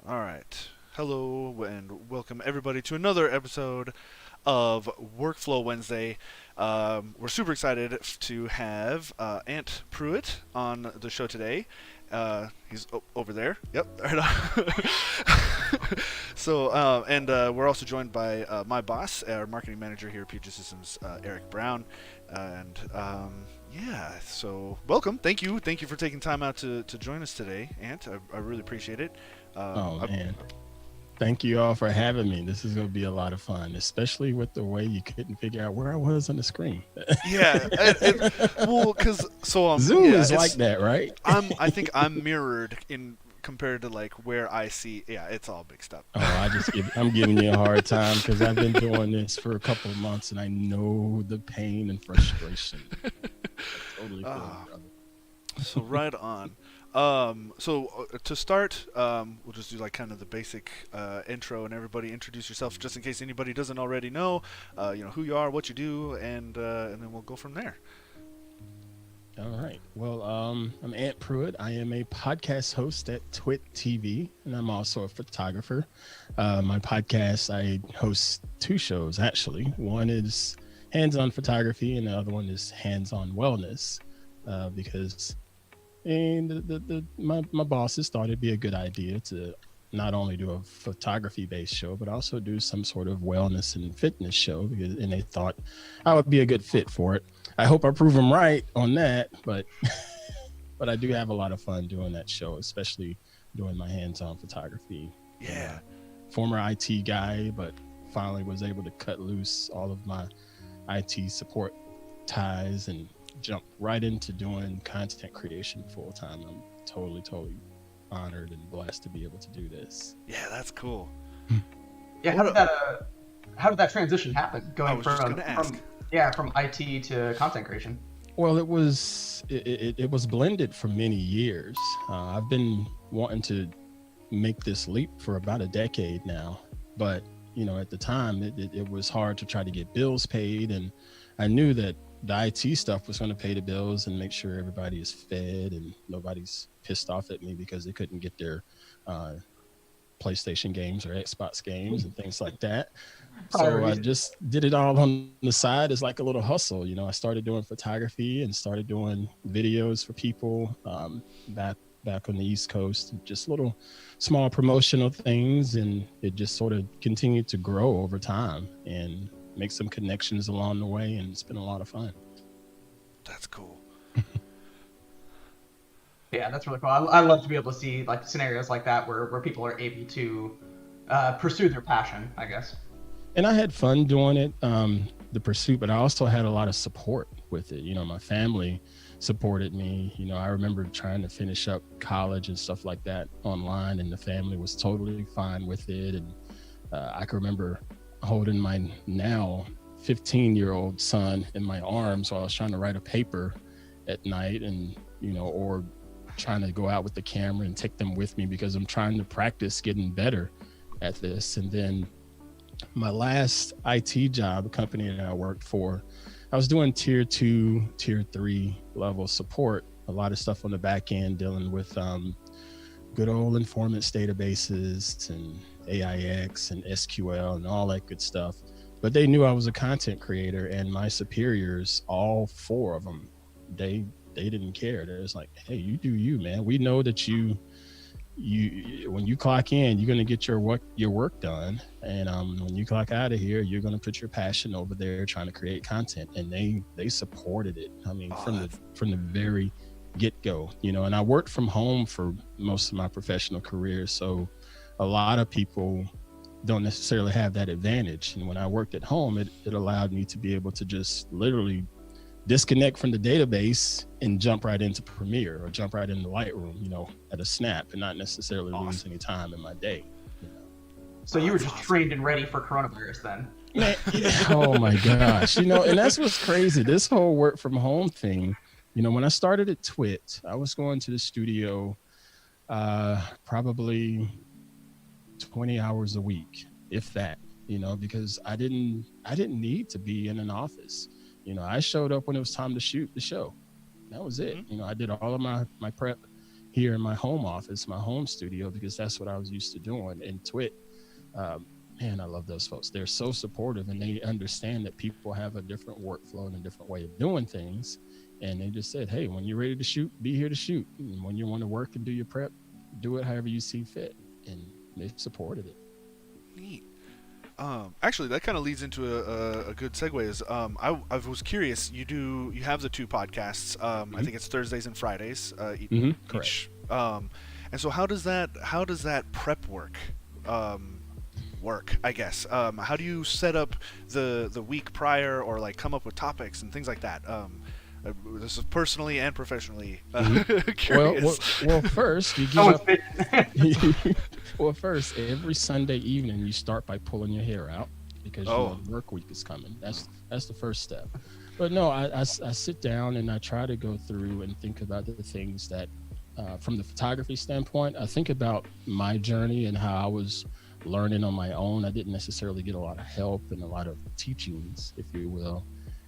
All right. Hello and welcome everybody to another episode of Workflow Wednesday. We're super excited to have Ant Pruitt on the show today. He's over there. Yep. Right on. We're also joined by my boss, our marketing manager here at Future Systems, Eric Brown. And yeah, so welcome. Thank you for taking time out to join us today, Ant. I really appreciate it. Oh I, man, thank you all for having me. This is going to be a lot of fun, especially with the way you couldn't figure out where I was on the screen. Yeah, well, because Zoom yeah, is like it's that, right? I think I'm mirrored in compared to like where I see. Yeah, it's all mixed up. Oh, I'm giving you a hard time because I've been doing this for a couple of months and I know the pain and frustration. I totally feel you, Ah, brother. so right on. To start, we'll just do like kind of the basic intro, and everybody introduce yourself, just in case anybody doesn't already know. Who you are, what you do, and then we'll go from there. All right. Well, I'm Ant Pruitt. I am a podcast host at Twit TV, and I'm also a photographer. My podcast, I host two shows actually. One is hands-on photography, and the other one is hands-on wellness. Because and my bosses thought it'd be a good idea to not only do a photography-based show, but also do some sort of wellness and fitness show, and they thought I would be a good fit for it. I hope I prove them right on that, but but I do have a lot of fun doing that show, especially doing my hands-on photography. I'm Yeah. a former IT guy, but finally was able to cut loose all of my IT support ties and jump right into doing content creation full time. I'm totally honored and blessed to be able to do this. Yeah, that's cool. Yeah, What a, how did that transition happen? I Going was just gonna ask. from IT to content creation. Well, it was blended for many years. I've been wanting to make this leap for about a decade now, but at the time it was hard to try to get bills paid, and I knew that the IT stuff was going to pay the bills and make sure everybody is fed and nobody's pissed off at me because they couldn't get their uh, PlayStation games or Xbox games and things like that. So I Priorities. just did it all on the side as like a little hustle. I started doing photography and started doing videos for people back on the East Coast, just little small promotional things, and it just sort of continued to grow over time and make some connections along the way, and it's been a lot of fun. That's cool. Yeah, that's really cool. I love to be able to see like scenarios like that where people are able to pursue their passion, I guess. And I had fun doing it, the pursuit, but I also had a lot of support with it. My family supported me. I remember trying to finish up college and stuff like that online, and the family was totally fine with it. And I can remember holding my now 15-year-old son in my arms while I was trying to write a paper at night, and or trying to go out with the camera and take them with me because I'm trying to practice getting better at this. And then my last IT job, a company that I worked for, I was doing tier 2, tier 3 level support, a lot of stuff on the back end dealing with good old informants databases and AIX and SQL and all that good stuff. But they knew I was a content creator, and my superiors, all four of them, they didn't care. They're just like, hey, you do you, man. We know that you when you clock in, you're going to get your work done, and when you clock out of here, you're going to put your passion over there trying to create content. And they supported it. I mean, from the very get-go, and I worked from home for most of my professional career, so a lot of people don't necessarily have that advantage. And when I worked at home, it allowed me to be able to just literally disconnect from the database and jump right into Premiere or jump right into Lightroom, at a snap, and not necessarily lose any time in my day. So you were just trained and ready for coronavirus then. Man, oh my gosh, and that's what's crazy. This whole work from home thing, when I started at Twit, I was going to the studio probably 20 hours a week, if that, because I didn't need to be in an office. I showed up when it was time to shoot the show. That was it. Mm-hmm. I did all of my prep here in my home office, my home studio, because that's what I was used to doing. And Twit, man, I love those folks. They're so supportive, and they understand that people have a different workflow and a different way of doing things. And they just said, hey, when you're ready to shoot, be here to shoot. And when you want to work and do your prep, do it however you see fit. And they supported it. Neat. Actually, that kind of leads into a good segue. Is I was curious. You have the two podcasts. I think it's Thursdays and Fridays. Correct. And so how does that prep work? I guess. How do you set up the week prior, or like come up with topics and things like that? This is personally and professionally curious. Well, first you give up. Well, first, every Sunday evening you start by pulling your hair out because you know the work week is coming. That's the first step. But no, I sit down and I try to go through and think about the things that, from the photography standpoint, I think about my journey and how I was learning on my own. I didn't necessarily get a lot of help and a lot of teachings, if you will.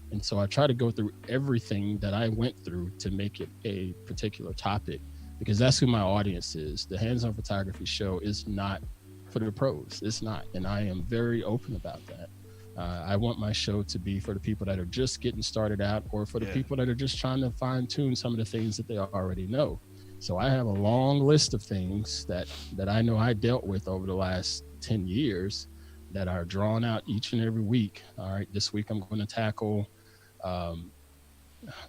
And so I try to go through everything that I went through to make it a particular topic, because that's who my audience is. The Hands-On Photography Show is not for the pros. It's not. And I am very open about that. I want my show to be for the people that are just getting started out, or for the people that are just trying to fine tune some of the things that they already know. So I have a long list of things that I know I dealt with over the last 10 years that are drawn out each and every week. All right, this week I'm going to tackle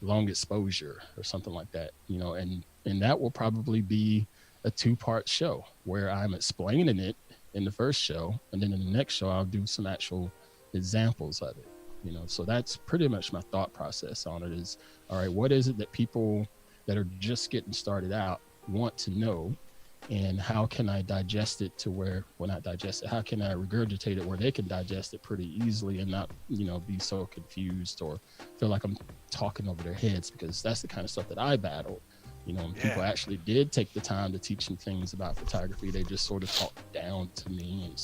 long exposure or something like that, you know, and that will probably be a 2-part show where I'm explaining it in the first show, and then in the next show I'll do some actual examples of it, you know. So that's pretty much my thought process on it. Is, all right, what is it that people that are just getting started out want to know, and how can I digest it to where, well, not digest it, how can I regurgitate it where they can digest it pretty easily and not, you know, be so confused or feel like I'm talking over their heads, because that's the kind of stuff that I battled. You know, when people actually did take the time to teach them things about photography, they just sort of talked down to me and,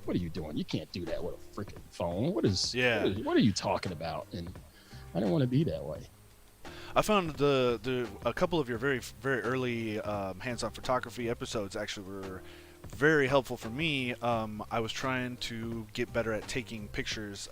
what are you doing? You can't do that with a freaking phone. What are you talking about? And I didn't want to be that way. I found a couple of your very early hands-on photography episodes actually were very helpful for me. I was trying to get better at taking pictures.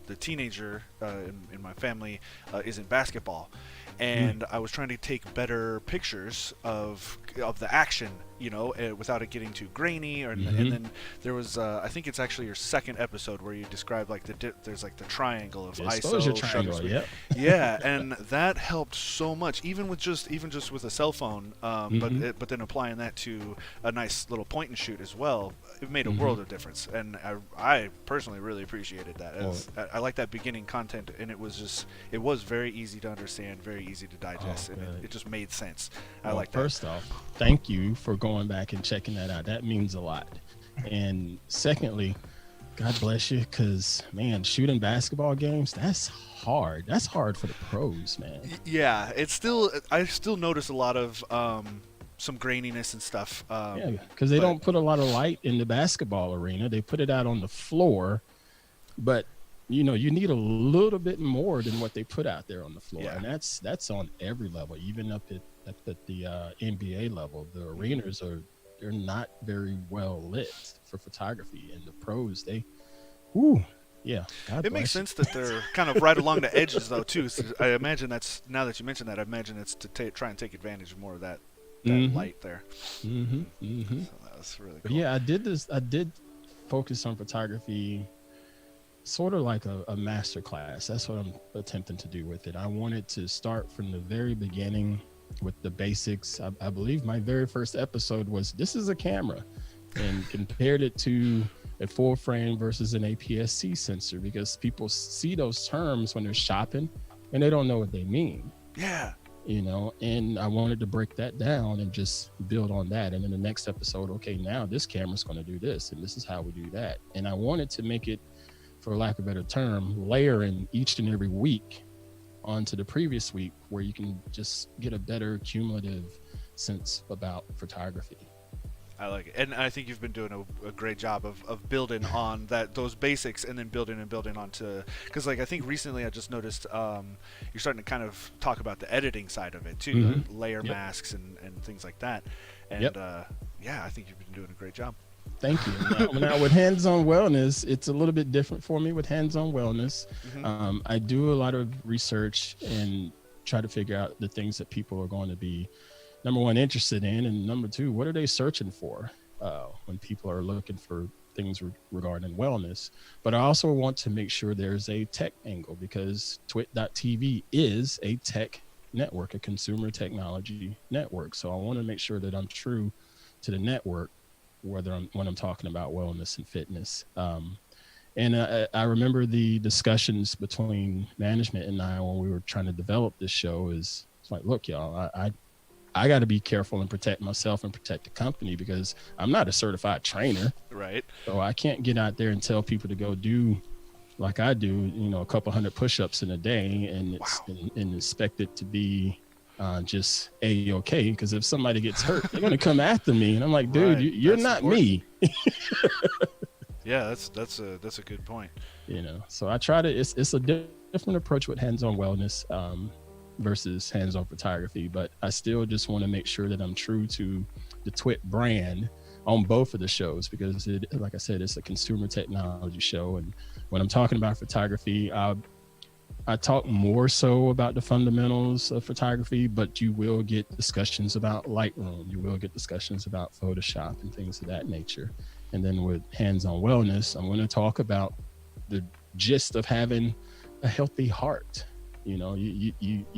The teenager in my family is in basketball, and I was trying to take better pictures of the action, you know, without it getting too grainy. And then there was, I think it's actually your second episode where you describe like there's like the triangle of ISO, triangle, shutter speed. Yeah, and that helped so much, even just with a cell phone. But then applying that to a nice little point and shoot as well, it made a world of difference. And I personally really appreciated that. I like that beginning content, and it was very easy to understand, very easy to digest, and it just made sense. I like that. First off, thank you for going back and checking that out. That means a lot. And secondly, God bless you, because, man, shooting basketball games, that's hard. That's hard for the pros, man. Yeah, I still notice a lot of some graininess and stuff. Because they don't put a lot of light in the basketball arena. They put it out on the floor, but you know, you need a little bit more than what they put out there on the floor. And that's on every level, even up at the NBA level. The arenas they're not very well lit for photography, and the pros, it makes sense that they're kind of right along the edges though too. So I imagine now that you mention that, I imagine it's to try and take advantage of more of that light there. So that was really cool. But yeah, I did focus on photography sort of like a master class. That's what I'm attempting to do with it. I wanted to start from the very beginning with the basics. I believe my very first episode was, this is a camera, and compared it to a full frame versus an APS-C sensor, because people see those terms when they're shopping and they don't know what they mean. Yeah. You know, and I wanted to break that down and just build on that. And in the next episode, okay, now this camera's going to do this, and this is how we do that. And I wanted to make it, for lack of a better term, layering each and every week onto the previous week, where you can just get a better cumulative sense about photography. I like it, and I think you've been doing a great job of building on those basics, and then building and building onto. Because like I think recently I just noticed you're starting to kind of talk about the editing side of it too, the layer Yep. masks and things like that. And Yep. yeah, I think you've been doing a great job. Thank you. Now, with hands-on wellness, it's a little bit different for me with hands-on wellness. I do a lot of research and try to figure out the things that people are going to be, number one, interested in, and number two, what are they searching for when people are looking for things regarding wellness. But I also want to make sure there's a tech angle, because twit.tv is a tech network, a consumer technology network. So I want to make sure that I'm true to the network, when I'm talking about wellness and fitness. And I remember the discussions between management and I when we were trying to develop this show. It's like, look, y'all, I got to be careful and protect myself and protect the company, because I'm not a certified trainer. Right. So I can't get out there and tell people to go do like I do, a couple hundred push-ups in a day and and expect it to be just A-okay. Because if somebody gets hurt, they're going to come after me. And I'm like, dude, Right. you're That's not important. me. Yeah, that's a good point. So I try to, it's a different approach with hands-on wellness versus hands-on photography, but I still just want to make sure that I'm true to the Twit brand on both of the shows, because like I said, it's a consumer technology show. And when I'm talking about photography, I talk more so about the fundamentals of photography, but you will get discussions about Lightroom. You will get discussions about Photoshop and things of that nature. And then with hands-on wellness, I'm going to talk about the gist of having a healthy heart. You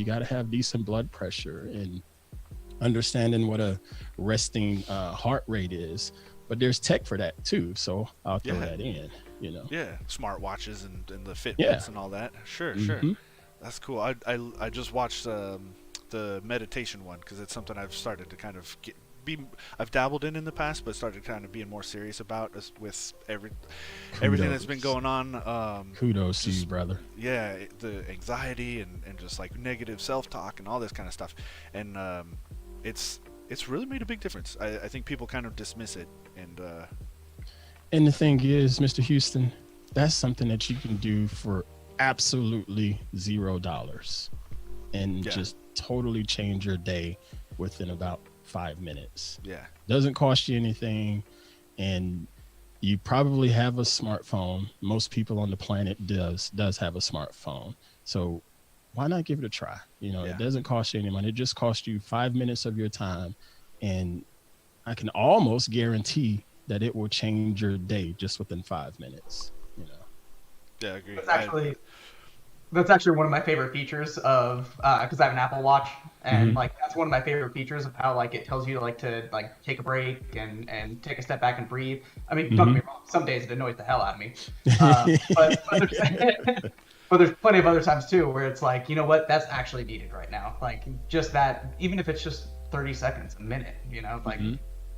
got to have decent blood pressure and understanding what a resting heart rate is. But there's tech for that too, so I'll throw that in. Yeah, smart watches and the Fitbits Yeah. and all that. Sure. That's cool. I just watched the meditation one, because it's something I've started to kind of I've dabbled in the past, but started kind of being more serious about with everything that's been going on. Kudos to you, brother. Yeah, the anxiety and just like negative self-talk and all this kind of stuff, and it's really made a big difference. I think people kind of dismiss it, And the thing is, Mr. Houston, that's something that you can do for absolutely $0 and just totally change your day within about 5 minutes. Yeah. Doesn't cost you anything, and you probably have a smartphone. Most people on the planet does have a smartphone. So why not give it a try? It doesn't cost you any money. It just costs you 5 minutes of your time, and I can almost guarantee that it will change your day just within 5 minutes. Yeah, I agree. That's actually one of my favorite features of because I have an Apple Watch, and like that's one of my favorite features of how like it tells you to take a break and take a step back and breathe. I mean, don't get me wrong, some days it annoys the hell out of me, but there's plenty of other times too where it's like, you know what, that's actually needed right now. Like just that, even if it's just 30 seconds, a minute,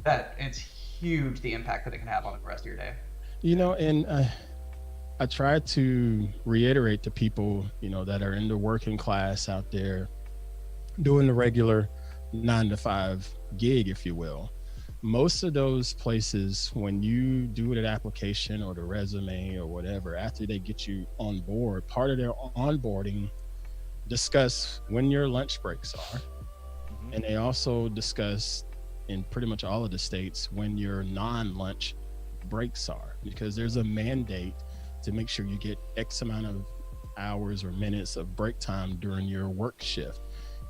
that, it's huge the impact that it can have on the rest of your day. And I try to reiterate to people, that are in the working class out there doing the regular 9-to-5 gig, if you will. Most of those places, when you do an application or the resume or whatever, after they get you on board, part of their onboarding discuss when your lunch breaks are. And they also discuss in pretty much all of the states when your non-lunch breaks are, because there's a mandate to make sure you get X amount of hours or minutes of break time during your work shift.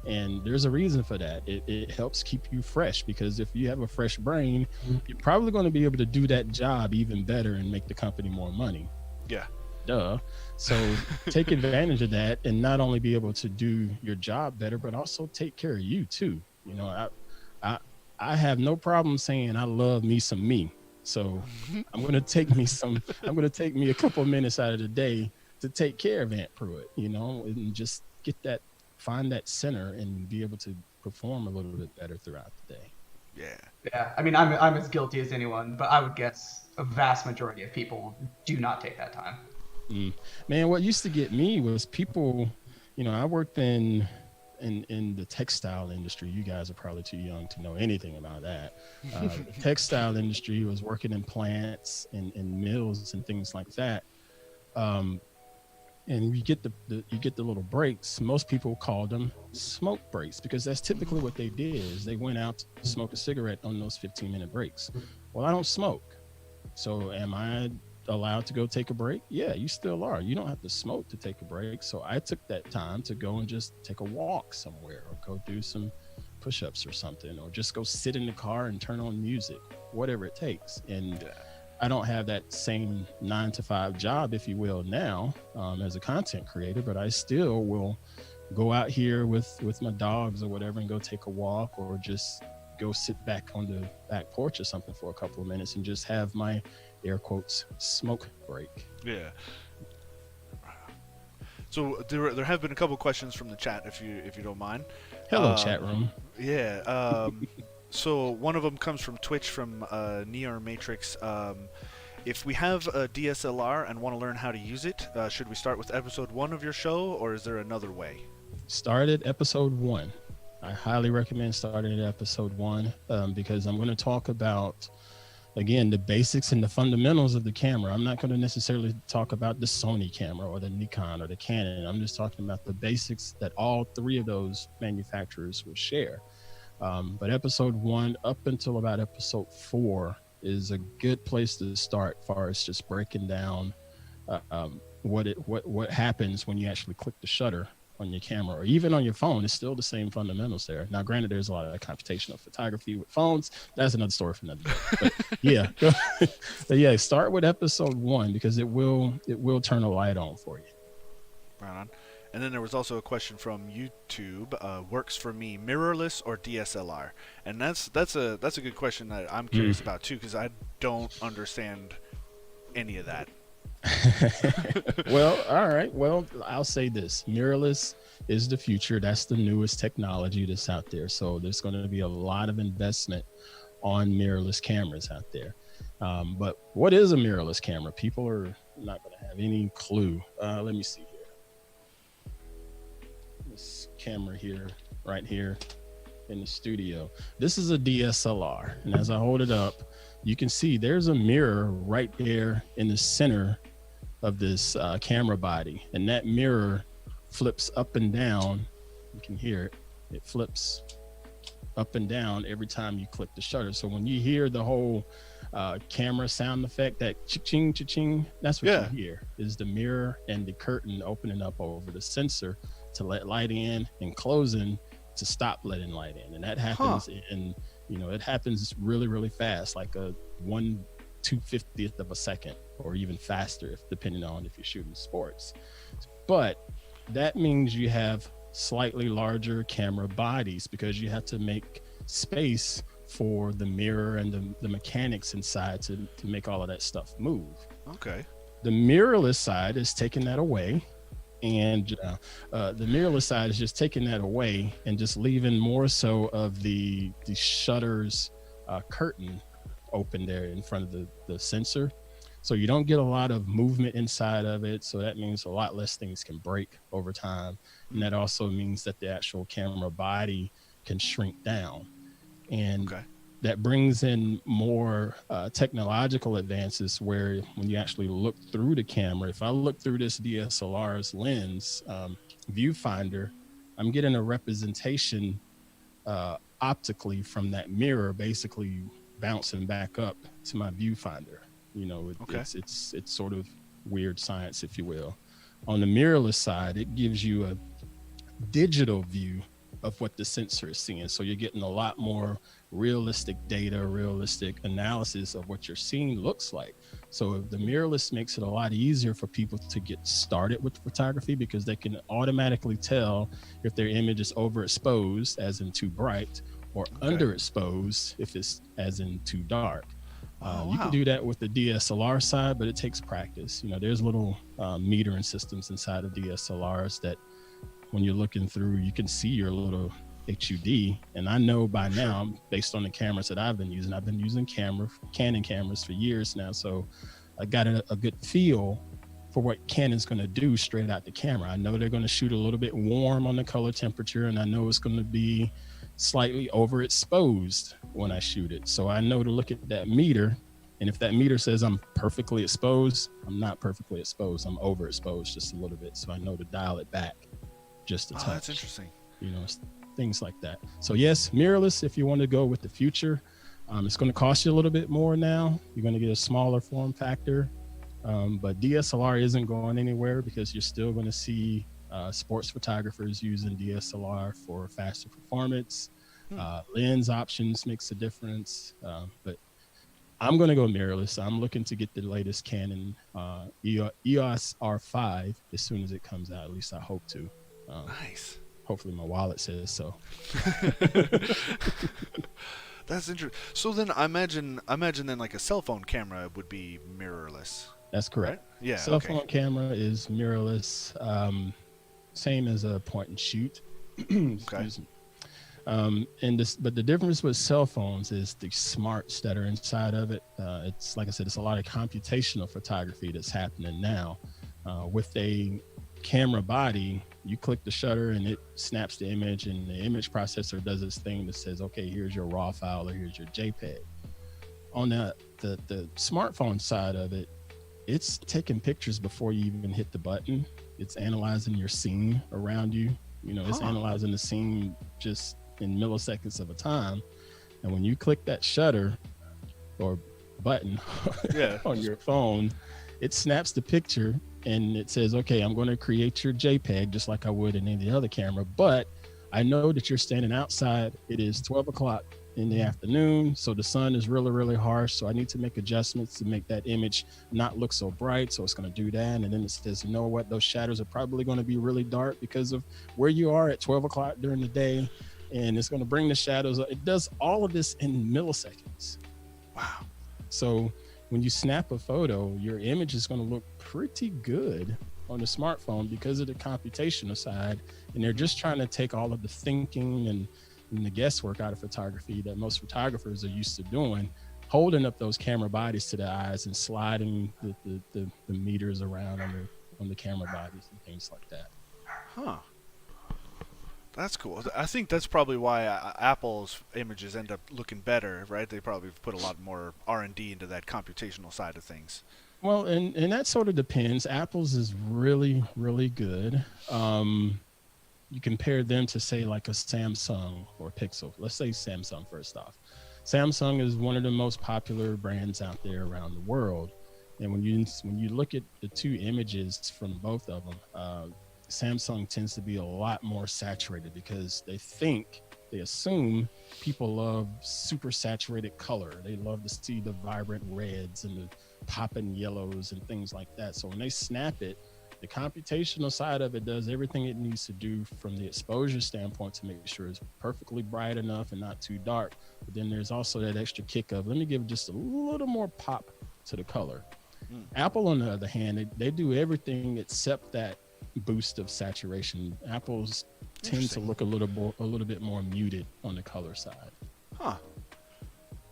And there's a reason for that. It helps keep you fresh, because if you have a fresh brain, you're probably going to be able to do that job even better and make the company more money. Yeah. Duh. So take advantage of that, and not only be able to do your job better, but also take care of you too. I have no problem saying I love me some me. So I'm going to take me a couple of minutes out of the day to take care of Aunt Pruitt, and just find that center and be able to perform a little bit better throughout the day. Yeah. I mean, I'm as guilty as anyone, but I would guess a vast majority of people do not take that time. Man, what used to get me was people, I worked in in the textile industry, you guys are probably too young to know anything about that. The textile industry was working in plants and in mills and things like that. And you get the little breaks. Most people call them smoke breaks because that's typically what they did is they went out to smoke a cigarette on those 15-minute breaks. Well, I don't smoke. So am I allowed to go take a break? Yeah, you still are. You don't have to smoke to take a break. So I took that time to go and just take a walk somewhere or go do some push-ups or something, or just go sit in the car and turn on music, whatever it takes. And I don't have that same 9-to-5 job, if you will, now as a content creator, but I still will go out here with my dogs or whatever and go take a walk, or just go sit back on the back porch or something for a couple of minutes and just have my air quotes smoke break. Yeah. So there have been a couple questions from the chat, if you don't mind. Hello, chat room. Yeah. So one of them comes from Twitch from Near Matrix. If we have a DSLR and want to learn how to use it, should we start with episode 1 of your show, or is there another way? Start at episode 1. I highly recommend starting at episode 1 because I'm going to talk about, again, the basics and the fundamentals of the camera. I'm not going to necessarily talk about the Sony camera or the Nikon or the Canon. I'm just talking about the basics that all 3 of those manufacturers will share. But episode 1 up until about episode 4 is a good place to start as far as just breaking down what happens when you actually click the shutter on your camera, or even on your phone. It's still the same fundamentals there. Now, granted, there's a lot of computational photography with phones. That's another story for another day. But yeah, but yeah, start with episode 1 because it will turn a light on for you. Right on. And then there was also a question from YouTube. Works for me, mirrorless or DSLR? And that's a good question that I'm curious about too, because I don't understand any of that. Well, all right. Well, I'll say this: mirrorless is the future. That's the newest technology that's out there. So there's going to be a lot of investment on mirrorless cameras out there. But what is a mirrorless camera? People are not going to have any clue. Let me see here. This camera here, right here in the studio. This is a DSLR, and as I hold it up, you can see there's a mirror right there in the center of this camera body, and that mirror flips up and down. You can hear it. It flips up and down every time you click the shutter. So when you hear the whole camera sound effect, that cha-ching, cha-ching, that's what you hear, is the mirror and the curtain opening up over the sensor to let light in and closing to stop letting light in. And that happens it happens really, really fast, like a 1/250th of a second, or even faster, depending on if you're shooting sports. But that means you have slightly larger camera bodies because you have to make space for the mirror and the mechanics inside to make all of that stuff move. Okay. The mirrorless side is taking that away. And the mirrorless side is just taking that away and just leaving more so of the shutter's curtain open there in front of the sensor. So you don't get a lot of movement inside of it. So that means a lot less things can break over time. And that also means that the actual camera body can shrink down. And that brings in more technological advances where when you actually look through the camera, if I look through this DSLR's lens viewfinder, I'm getting a representation optically from that mirror, basically bouncing back up to my viewfinder. It's sort of weird science, if you will. On the mirrorless side, it gives you a digital view of what the sensor is seeing. So you're getting a lot more realistic data, realistic analysis of what you're seeing looks like. So the mirrorless makes it a lot easier for people to get started with photography because they can automatically tell if their image is overexposed, as in too bright, or underexposed, if it's as in too dark. You can do that with the DSLR side, but it takes practice. There's little metering systems inside of DSLRs that when you're looking through, you can see your little HUD. And I know by now, based on the cameras that I've been using Canon cameras for years now. So I got a good feel for what Canon's going to do straight out the camera. I know they're going to shoot a little bit warm on the color temperature, and I know it's going to be slightly overexposed when I shoot it. So I know to look at that meter, and if that meter says I'm perfectly exposed, I'm not perfectly exposed. I'm overexposed just a little bit. So I know to dial it back just a touch. That's interesting. You know, things like that. So yes, mirrorless, if you want to go with the future, it's going to cost you a little bit more now. You're going to get a smaller form factor. But DSLR isn't going anywhere because you're still going to see sports photographers using DSLR for faster performance. Lens options makes a difference. But I'm going to go mirrorless. I'm looking to get the latest Canon EOS R5 as soon as it comes out. At least I hope to. Nice. Hopefully my wallet says so. That's interesting. So then I imagine then like a cell phone camera would be mirrorless. That's correct. Right? Yeah. Cell phone camera is mirrorless. Same as a point and shoot. Excuse me. But the difference with cell phones is the smarts that are inside of it. It's like I said, it's a lot of computational photography that's happening now. With a camera body, you click the shutter and it snaps the image, and the image processor does this thing that says, okay, here's your raw file or here's your JPEG. On the smartphone side of it, it's taking pictures before you even hit the button. It's analyzing your scene around you. You know, it's analyzing the scene just in milliseconds of a time. And when you click that shutter or button on your phone, it snaps the picture and it says, okay, I'm going to create your JPEG just like I would in any other camera. But I know that you're standing outside. It is 12 o'clock in the afternoon, so the sun is really, really harsh. So I need to make adjustments to make that image not look so bright. So it's going to do that. And then it says, you know what, those shadows are probably going to be really dark because of where you are at 12 o'clock during the day. And it's going to bring the shadows up. It does all of this in milliseconds. Wow. So when you snap a photo, your image is going to look pretty good on the smartphone because of the computational side. And they're just trying to take all of the thinking and the guesswork out of photography that most photographers are used to doing, holding up those camera bodies to the eyes and sliding the meters around on the camera bodies and things like that. Huh. That's cool. I think that's probably why Apple's images end up looking better, right? They probably put a lot more R&D into that computational side of things. Well, and that sort of depends. Apple's is really, really good. You compare them to, say, like a Samsung or Pixel. Let's say Samsung first off. Samsung is one of the most popular brands out there around the world. And when you look at the two images from both of them, Samsung tends to be a lot more saturated because they assume people love super saturated color. They love to see the vibrant reds and the popping yellows and things like that. So when they snap it, the computational side of it does everything it needs to do from the exposure standpoint to make sure it's perfectly bright enough and not too dark. But then there's also that extra kick of, let me give just a little more pop to the color. Apple, on the other hand, they do everything except that boost of saturation. Apples tend to look a little bit more muted on the color side. Huh.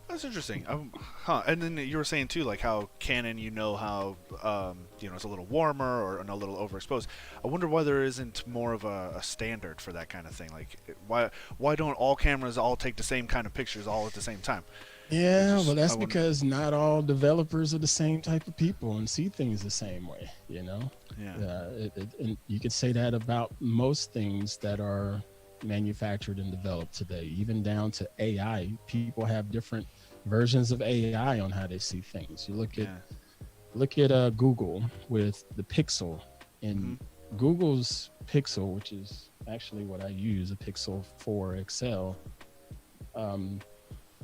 That's interesting. And then you were saying too, like how Canon, how it's a little warmer or a little overexposed. I wonder why there isn't more of a standard for that kind of thing. Like, why don't all cameras all take the same kind of pictures all at the same time? Yeah, well, that's because not all developers are the same type of people and see things the same way. You know. Yeah. And you could say that about most things that are manufactured and developed today, even down to AI. People have different versions of AI on how they see things. You look at Google with the Pixel, and Google's Pixel, which is actually what I use, a Pixel 4 XL.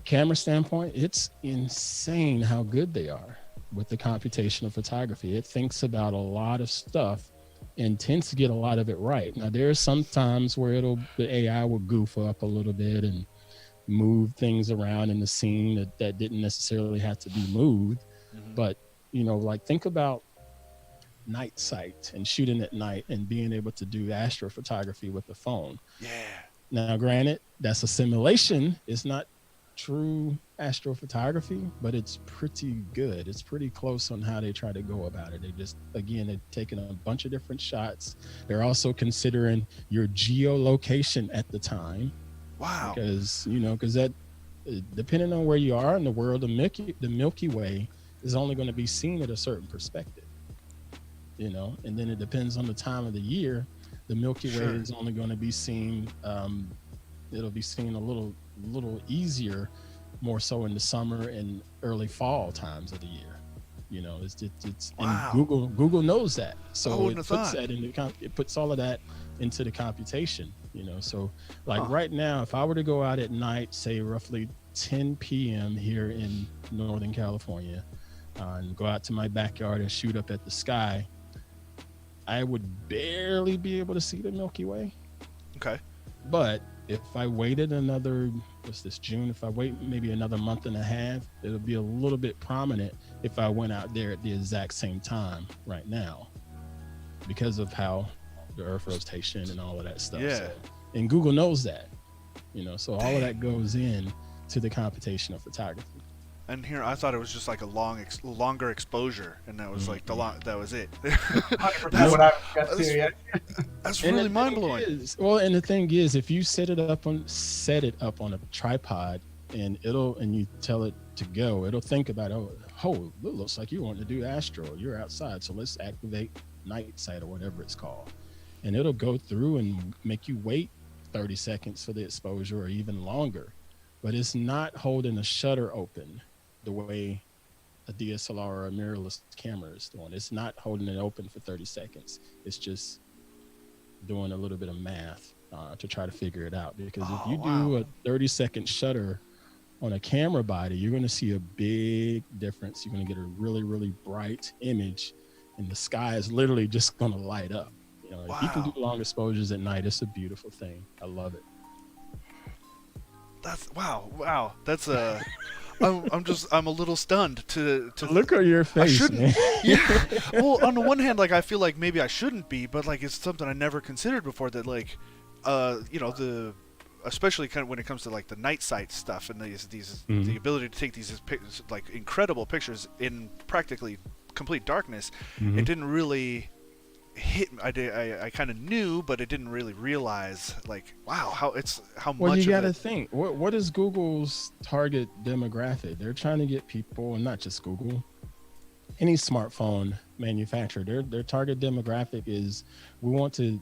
Camera standpoint, it's insane how good they are with the computational photography. It thinks about a lot of stuff and tends to get a lot of it right. Now, there are some times where the AI will goof up a little bit and move things around in the scene that didn't necessarily have to be moved. But, like, think about night sight and shooting at night and being able to do astrophotography with the phone. Yeah. Now, granted, that's a simulation. It's not true astrophotography, but it's pretty good. It's pretty close on how they try to go about it. They just, again, they're taking a bunch of different shots. They're also considering your geolocation at the time, Wow. because because that, depending on where you are in the world, the Milky Way is only going to be seen at a certain perspective. And then it depends on the time of the year. The Milky Way Sure. is only going to be seen. It'll be seen a little easier, more so in the summer and early fall times of the year. It's Wow. and Google knows that, I so wouldn't it have puts thought. that it puts all of that into the computation. So like Huh. right now, if I were to go out at night, say roughly 10 p.m. here in Northern California, and go out to my backyard and shoot up at the sky, I would barely be able to see the Milky Way. Okay. But if I waited another, what's this, June? If I wait maybe another month and a half, it'll be a little bit prominent if I went out there at the exact same time right now, because of how the Earth rotation and all of that stuff. Yeah. So, and Google knows that, so all Dang. of that goes in to the computational photography. And here I thought it was just like a longer exposure, and that was like that was it. 100% what I would guess too. Yeah. That's And really the mind thing blowing. and the thing is, if you set it up on a tripod, and you tell it to go, it'll think about, it looks like you want to do astro. You're outside, so let's activate night sight or whatever it's called, and it'll go through and make you wait 30 seconds for the exposure or even longer. But it's not holding a shutter open the way a DSLR or a mirrorless camera is doing. It's not holding it open for 30 seconds. It's just doing a little bit of math to try to figure it out. Because if you do a 30-second shutter on a camera body, you're going to see a big difference. You're going to get a really, really bright image, and the sky is literally just going to light up. If you can do long exposures at night, it's a beautiful thing. I love it. That's wow. That's I'm a little stunned to Look at your face. I shouldn't. Man. Yeah. Well, on the one hand, like I feel like maybe I shouldn't be, but like it's something I never considered before. That like, the especially kind of when it comes to like the night sight stuff and these the ability to take these like incredible pictures in practically complete darkness. It didn't really hit. I kind of knew, but it didn't really realize like how much. Well, you of got to it, think. What is Google's target demographic? They're trying to get people, and not just Google, any smartphone manufacturer. Their target demographic is, we want to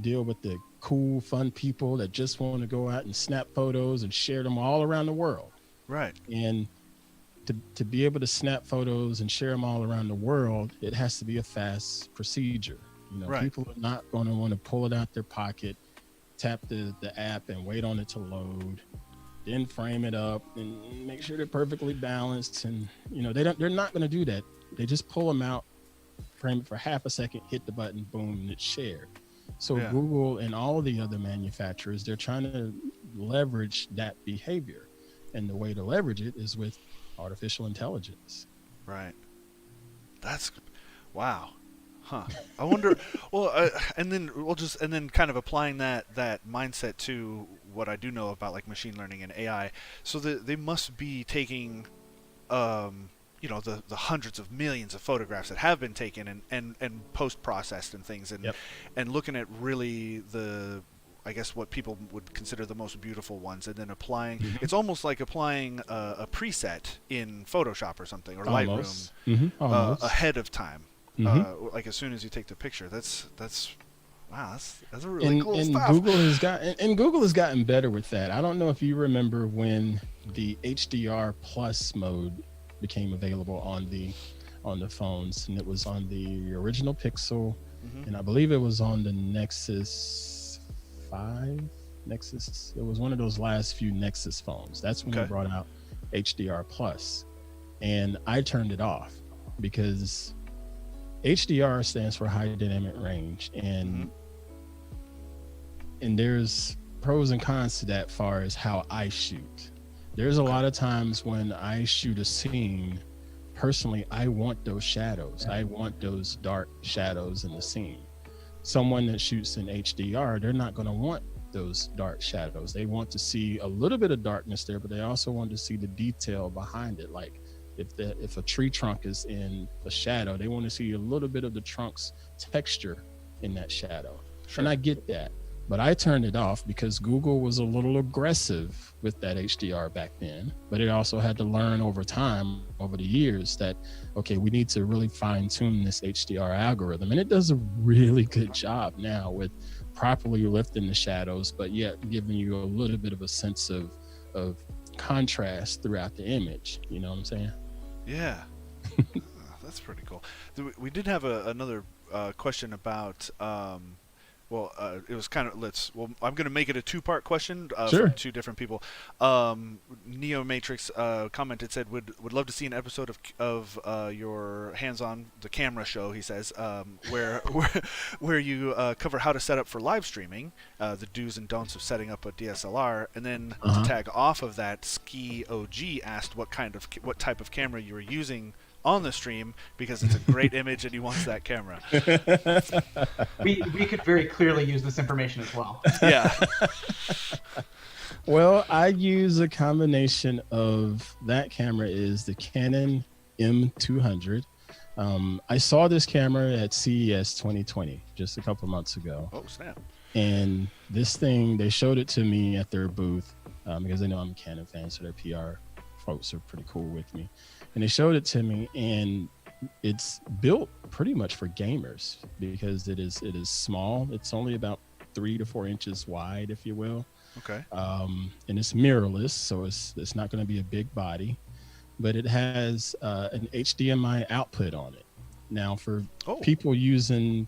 deal with the cool, fun people that just want to go out and snap photos and share them all around the world. right. And to be able to snap photos and share them all around the world, it has to be a fast procedure. Right. People are not going to want to pull it out their pocket, tap the app and wait on it to load, then frame it up and make sure they're perfectly balanced. And they're not going to do that. They just pull them out, frame it for half a second, hit the button, boom, and it's shared. So Yeah. Google and all the other manufacturers, they're trying to leverage that behavior, and the way to leverage it is with artificial intelligence. Right. That's wow. Huh. I wonder. Well, and then kind of applying that mindset to what I do know about like machine learning and AI. So they must be taking, the hundreds of millions of photographs that have been taken and post processed and things, and Yep. and looking at really I guess what people would consider the most beautiful ones, and then applying. It's almost like applying a preset in Photoshop or something, or Almost. Lightroom Almost. ahead of time. Like as soon as you take the picture. That's wow. That's a really cool stuff. Google has gotten better with that. I don't know if you remember when the HDR plus mode became available on the phones, and it was on the original Pixel, and I believe it was on the Nexus 5. Nexus. It was one of those last few Nexus phones. That's when they brought out HDR plus, and I turned it off because HDR stands for high dynamic range, and there's pros and cons to that far as how I shoot. There's a lot of times when I shoot a scene, personally, I want those shadows. I want those dark shadows in the scene. Someone that shoots in HDR, they're not going to want those dark shadows. They want to see a little bit of darkness there, but they also want to see the detail behind it. Like if a tree trunk is in a shadow, they want to see a little bit of the trunk's texture in that shadow. Sure. And I get that, but I turned it off because Google was a little aggressive with that HDR back then. But it also had to learn over time, over the years, that okay, we need to really fine tune this HDR algorithm, and it does a really good job now with properly lifting the shadows, but yet giving you a little bit of a sense of contrast throughout the image. You know what I'm saying? Yeah. That's pretty cool. We did have another question about it was kind of I'm going to make it a two-part question Sure. from two different people. Neo Matrix commented, said would love to see an episode of your hands-on the camera show. He says where you cover how to set up for live streaming, the do's and don'ts of setting up a DSLR, and then to tag off of that, Ski OG asked what type of camera you were using on the stream because it's a great image and he wants that camera. We could very clearly use this information as well. Yeah. Well, I use a combination of that camera is the Canon M200. I saw this camera at CES 2020 just a couple months ago. Oh, snap. And this thing, they showed it to me at their booth because they know I'm a Canon fan, so their PR folks are pretty cool with me. And they showed it to me, and it's built pretty much for gamers because it is small. It's only about 3 to 4 inches wide, if you will. Okay. And it's mirrorless, so it's not going to be a big body, but it has an HDMI output on it. Now, for people using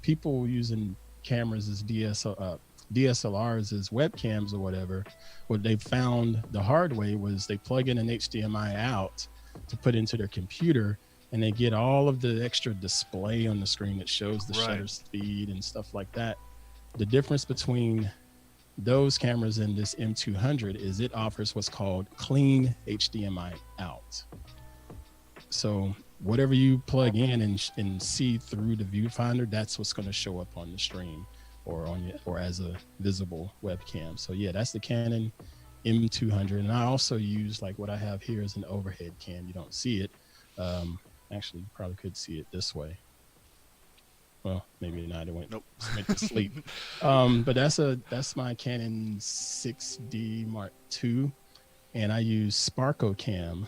cameras as DSLRs as webcams or whatever, what they found the hard way was they plug in an HDMI out to put into their computer, and they get all of the extra display on the screen that shows the shutter speed and stuff like that. The difference between those cameras and this M200 is it offers what's called clean HDMI out. So whatever you plug in and see through the viewfinder, that's what's going to show up on the stream or as a visible webcam. So yeah, that's the Canon M200. And I also use, like, what I have here is an overhead cam. You don't see it. Actually, you probably could see it this way. Well, maybe not. It went to sleep. But that's my Canon 6D Mark II, and I use Sparko Cam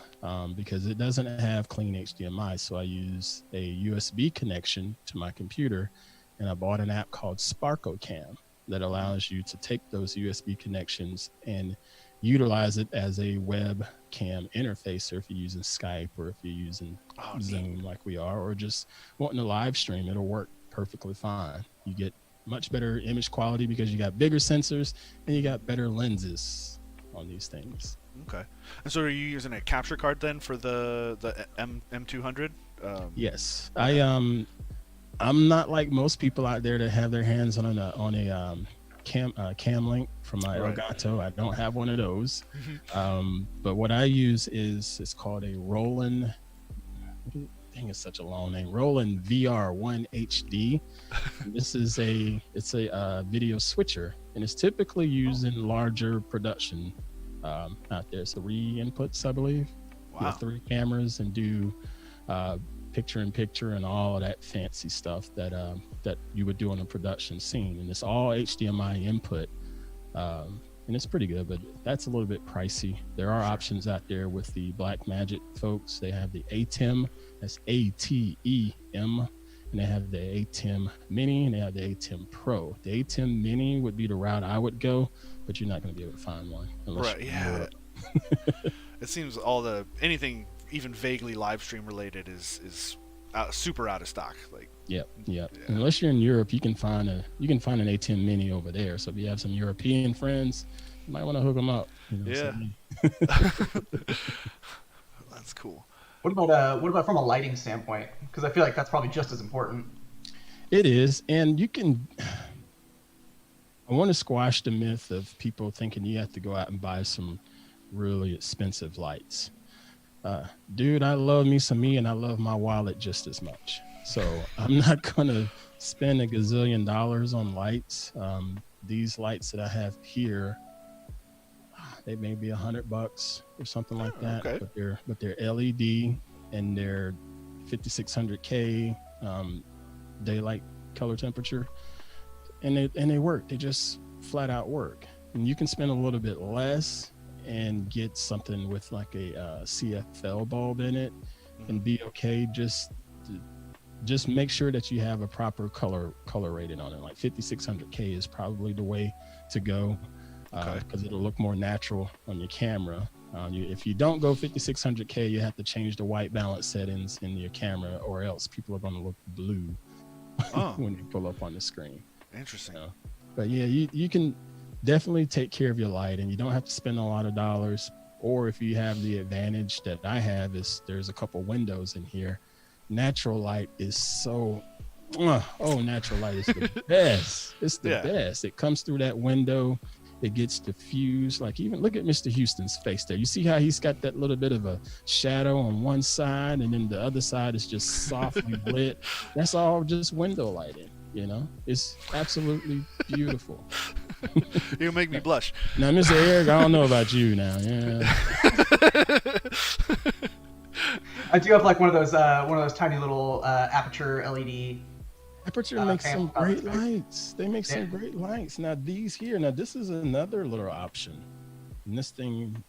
because it doesn't have clean HDMI. So I use a USB connection to my computer, and I bought an app called Sparko Cam that allows you to take those USB connections and utilize it as a webcam interface, or if you're using Skype, or if you're using Zoom like we are, or just wanting to live stream, it'll work perfectly fine. You get much better image quality because you got bigger sensors and you got better lenses on these things. Okay. And so are you using a capture card then for the M200? Yes. I'm not like most people out there that have their hands on a cam link from my Elgato. I don't have one of those. But what I use it's called a Roland. Dang, it's such a long name. Roland VR1 HD. This is a video switcher, and it's typically used in larger production out there. So 3 inputs, I believe. Wow. With 3 cameras and do picture in picture and all of that fancy stuff that you would do on a production scene. And it's all HDMI input. And it's pretty good, but that's a little bit pricey. There are options out there with the Blackmagic folks. They have the ATEM, that's ATEM, and they have the ATEM Mini, and they have the ATEM Pro. The ATEM Mini would be the route I would go, but you're not going to be able to find one unless you're in Europe. It seems anything even vaguely live stream related is super out of stock. Like, Yep. Unless you're in Europe, you can find an ATEM Mini over there. So if you have some European friends, you might want to hook them up. That's cool. What about from a lighting standpoint? Because I feel like that's probably just as important. It is, and I want to squash the myth of people thinking you have to go out and buy some really expensive lights. Dude, I love me some me, and I love my wallet just as much. So I'm not going to spend $1 gazillion on lights. these lights that I have here, they may be $100 or something like that. Okay. But they're LED and they're 5600K daylight color temperature, and they work. They just flat out work. And you can spend a little bit less and get something with like a CFL bulb in it and be okay. Just make sure that you have a proper color rating on it. Like 5600K is probably the way to go, because it'll look more natural on your camera. If you don't go 5600K, you have to change the white balance settings in your camera, or else people are going to look blue when you pull up on the screen. Interesting. But yeah, you can definitely take care of your light, and you don't have to spend a lot of dollars. Or if you have the advantage that I have, is there's a couple windows in here. Natural light is so natural light is the best. It's the best. It comes through that window, it gets diffused. Like, even look at Mr. Houston's face there. You see how he's got that little bit of a shadow on one side, and then the other side is just softly lit. That's all just window lighting. You know, it's absolutely beautiful. You make me blush. Now, Mr. Eric, I don't know about you now. Yeah. I do have like one of those tiny little aperture LED. Aperture makes some great lights. They make some great lights. Now this is another little option. And this thing,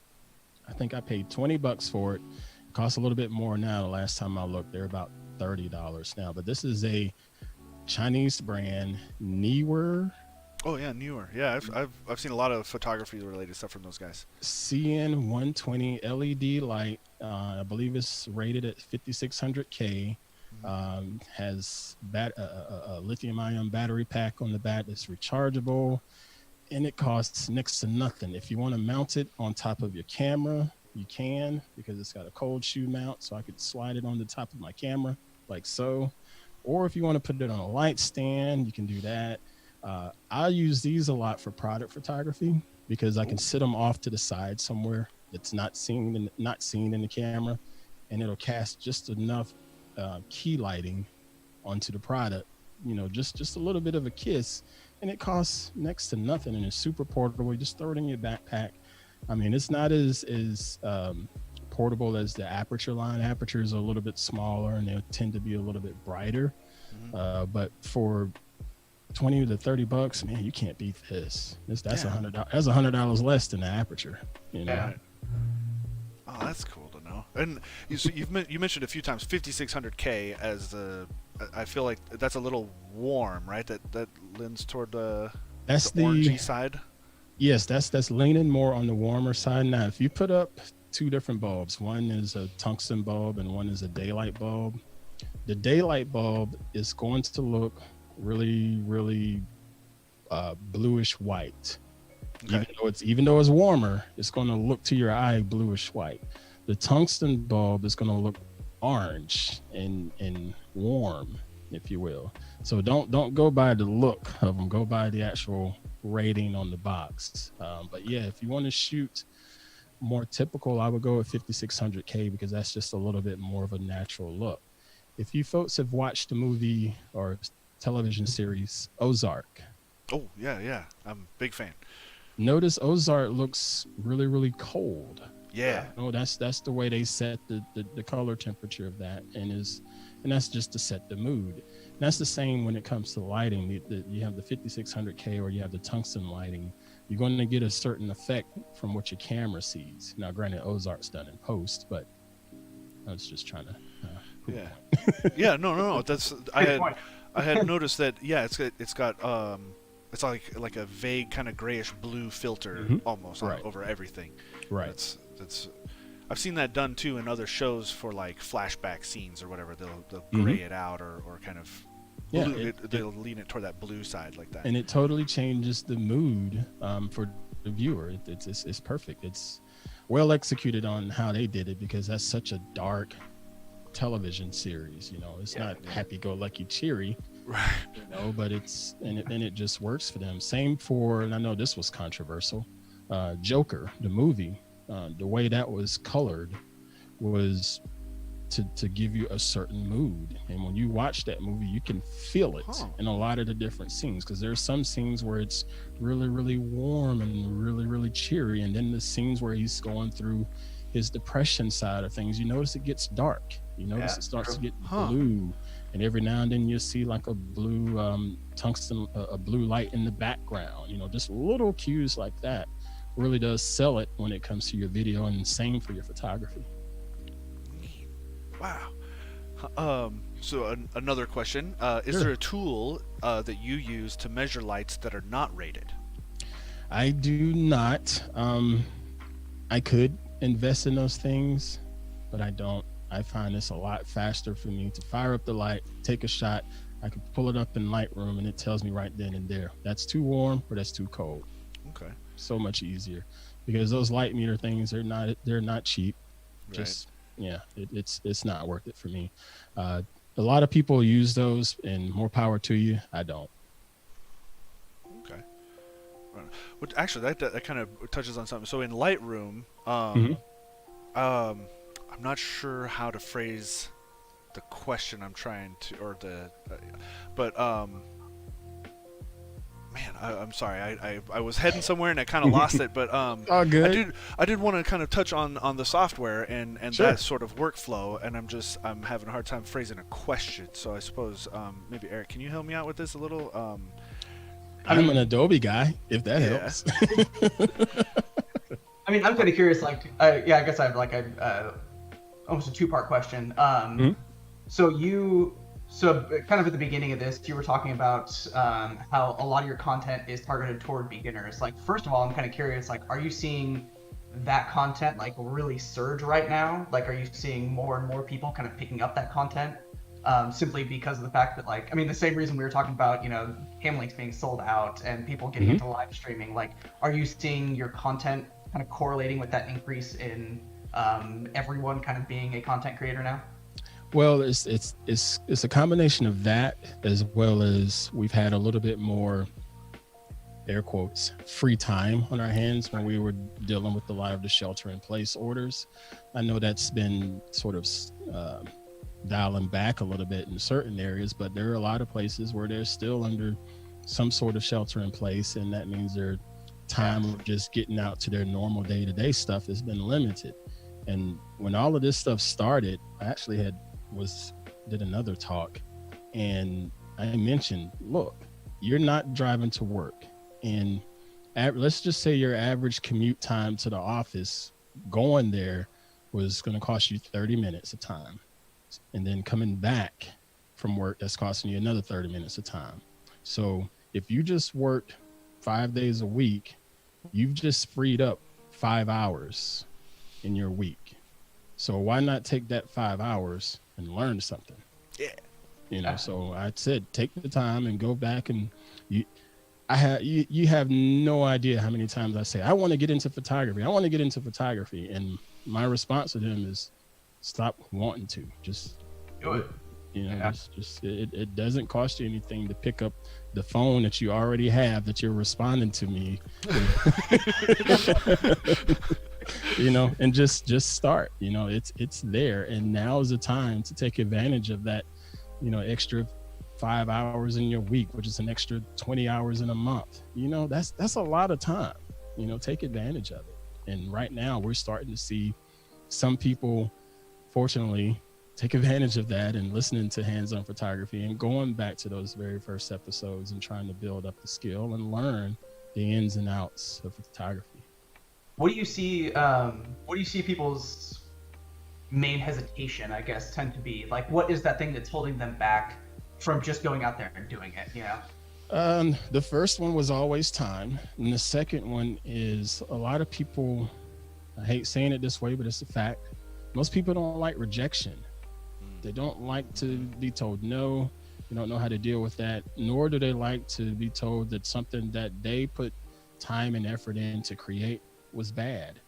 I think I paid $20 for it. It costs a little bit more now. The last time I looked, they're about $30 now. But this is a Chinese brand, Neewer. Oh yeah, Neewer. Yeah, I've seen a lot of photography related stuff from those guys. CN120 LED light. I believe it's rated at 5600K. Has a lithium-ion battery pack on the back that's rechargeable, and it costs next to nothing. If you want to mount it on top of your camera, you can, because it's got a cold shoe mount, so I could slide it on the top of my camera like so. Or if you want to put it on a light stand, you can do that. I use these a lot for product photography because I can sit them off to the side somewhere that's not seen in the camera, and it'll cast just enough key lighting onto the product, just a little bit of a kiss, and it costs next to nothing, and it's super portable. You just throw it in your backpack. I mean, it's not as portable as the aperture line. Apertures are a little bit smaller, and they tend to be a little bit brighter. But for $20 to $30, man, you can't beat this. That's $100. That's $100 less than the aperture. Yeah. Oh, that's cool to know. And you mentioned a few times 5600K as I feel like that's a little warm, right? That lends toward the orangey side. Yes, that's leaning more on the warmer side. Now, if you put up two different bulbs, one is a tungsten bulb and one is a daylight bulb. The daylight bulb is going to look really, really bluish white. Okay. Even though it's warmer, it's going to look to your eye bluish white. The tungsten bulb is going to look orange and warm, if you will. So don't go by the look of them. Go by the actual rating on the box. But yeah, if you want to shoot more typical, I would go with 5600K because that's just a little bit more of a natural look. If you folks have watched the movie or television series Ozark. Oh yeah, I'm a big fan. Notice Ozark looks really, really cold. Yeah. That's the way they set the color temperature of that, and that's just to set the mood. And that's the same when it comes to lighting. You have the 5600K or you have the tungsten lighting. You're going to get a certain effect from what your camera sees. Now, granted, Ozark's done in post, but I was just trying to. Yeah. No. That's I had noticed that. Yeah, it's got it's like a vague kind of grayish blue filter almost over everything. Right. That's I've seen that done too in other shows for like flashback scenes or whatever. They'll gray it out or kind of blue, they'll lean it toward that blue side like that. And it totally changes the mood for the viewer. It's perfect. It's well executed on how they did it because that's such a dark television series. It's not happy-go-lucky cheery. Right. But it just works for them. Same for, and I know this was controversial, Joker, the movie. The way that was colored was to give you a certain mood. And when you watch that movie, you can feel it in a lot of the different scenes, because there's some scenes where it's really, really warm and really, really cheery. And then the scenes where he's going through his depression side of things, you notice it gets dark. You notice it starts to get blue. And every now and then you'll see like a blue tungsten, a blue light in the background. You know, just little cues like that really does sell it when it comes to your video, and same for your photography. Wow. So another question: is there a tool that you use to measure lights that are not rated? I do not. I could invest in those things, but I don't. I find it's a lot faster for me to fire up the light, take a shot. I can pull it up in Lightroom, and it tells me right then and there that's too warm or that's too cold. Okay. So much easier, because those light meter things they're not cheap. Right. Just yeah, it's not worth it for me. A lot of people use those, and more power to you. I don't. Okay. Well, actually, that kind of touches on something. So in Lightroom, I'm not sure how to phrase the question I'm trying to, or but man, I'm sorry. I was heading somewhere and I kind of lost it, but All good. I did want to kind of touch on the software and Sure. that sort of workflow, and I'm having a hard time phrasing a question. So I suppose maybe Eric, can you help me out with this a little? I'm an Adobe guy, if that helps. I mean, I'm kind of curious. Like, I guess I have like a almost a two-part question. So kind of at the beginning of this, you were talking about how a lot of your content is targeted toward beginners. Like, first of all, I'm kind of curious, like, are you seeing that content like really surge right now? Like, are you seeing more and more people kind of picking up that content simply because of the fact that, like, I mean, the same reason we were talking about, you know, cam links being sold out and people getting into live streaming. Like, are you seeing your content kind of correlating with that increase in everyone kind of being a content creator now? Well, it's a combination of that, as well as we've had a little bit more, air quotes, free time on our hands when we were dealing with a lot of the shelter-in-place orders. I know that's been sort of dialing back a little bit in certain areas, but there are a lot of places where they're still under some sort of shelter-in-place, and that means their time of just getting out to their normal day-to-day stuff has been limited. And when all of this stuff started, I actually did another talk, and I mentioned, look, you're not driving to work, and let's just say your average commute time to the office going there was going to cost you 30 minutes of time, and then coming back from work, that's costing you another 30 minutes of time. So if you just worked 5 days a week, you've just freed up 5 hours in your week. So why not take that 5 hours and learn something? Yeah. You know, so I said, take the time and go back, and you have no idea how many times I say, I want to get into photography. I want to get into photography. And my response to them is, stop wanting to, just do it. You know, it doesn't cost you anything to pick up the phone that you already have that you're responding to me. You know, and just start. You know, it's there, and now is the time to take advantage of that, you know, extra 5 hours in your week, which is an extra 20 hours in a month. You know, that's a lot of time. You know, take advantage of it. And right now we're starting to see some people, fortunately, take advantage of that and listening to hands-on photography and going back to those very first episodes and trying to build up the skill and learn the ins and outs of photography. What do you see people's main hesitation, I guess, tend to be? Like, what is that thing that's holding them back from just going out there and doing it, you know? The first one was always time. And the second one is a lot of people, I hate saying it this way, but it's a fact. Most people don't like rejection. They don't like to be told no. They don't know how to deal with that, nor do they like to be told that something that they put time and effort in to create was bad.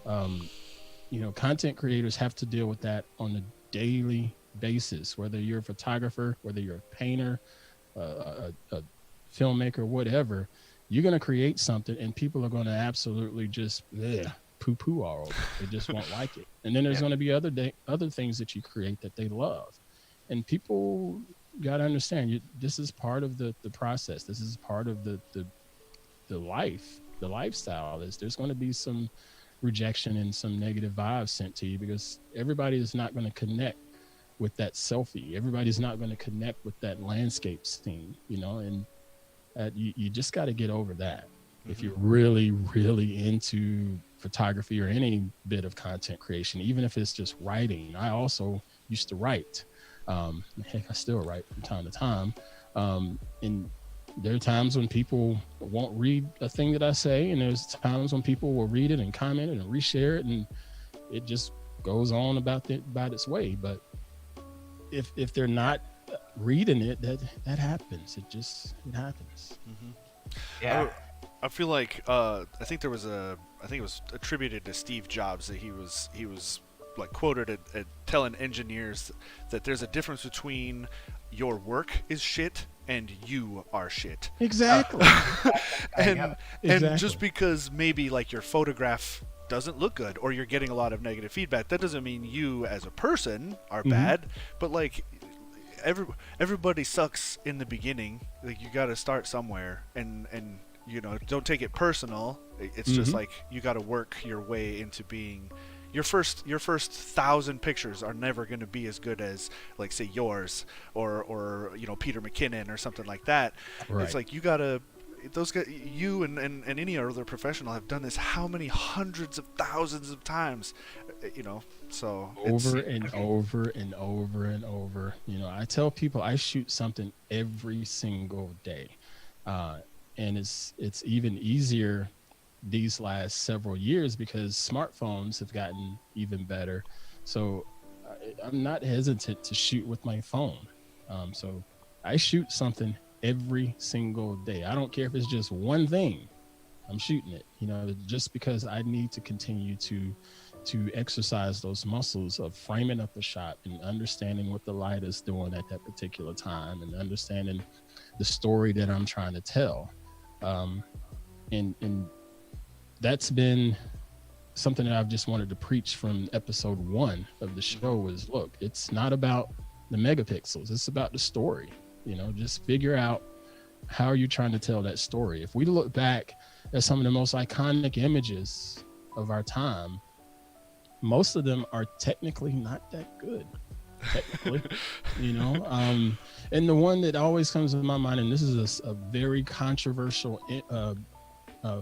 You know, content creators have to deal with that on a daily basis, whether you're a photographer, whether you're a painter, a filmmaker, whatever. You're going to create something and people are going to absolutely just poo-poo all over. They just won't like it. And then there's going to be other things that you create that they love. And people got to understand, this is part of the process. This is part of the lifestyle. There's going to be some rejection and some negative vibes sent to you, because everybody is not going to connect with that selfie. Everybody's not going to connect with that landscape scene, and you just got to get over that. If you're really, really into photography or any bit of content creation, even if it's just writing. I also used to write. Heck, I still write from time to time. And there are times when people won't read a thing that I say, and there's times when people will read it and comment it and reshare it, and it just goes on about its way. But if they're not reading it, that happens. It happens. Yeah. I feel like I think it was attributed to Steve Jobs that he was like quoted at telling engineers that there's a difference between your work is shit and you are shit. Exactly. And Exactly. just because maybe like your photograph doesn't look good or you're getting a lot of negative feedback, that doesn't mean you as a person are bad. But like everybody sucks in the beginning. Like you got to start somewhere, and don't take it personal. It's just like you got to work your way into being your first 1,000 pictures are never going to be as good as, like, say yours or Peter McKinnon or something like that. Right. It's like you gotta, those guys, you and any other professional have done this how many hundreds of thousands of times, so over and over and over and over. I tell people I shoot something every single day, and it's even easier these last several years because smartphones have gotten even better. So I'm not hesitant to shoot with my phone. So I shoot something every single day. I don't care if it's just one thing, I'm shooting it, just because I need to continue to exercise those muscles of framing up a shot and understanding what the light is doing at that particular time and understanding the story that I'm trying to tell. And that's been something that I've just wanted to preach from episode 1 of the show was, look, it's not about the megapixels. It's about the story. Just figure out how you're trying to tell that story. If we look back at some of the most iconic images of our time, most of them are technically not that good. Technically, and the one that always comes to my mind, and this is a very controversial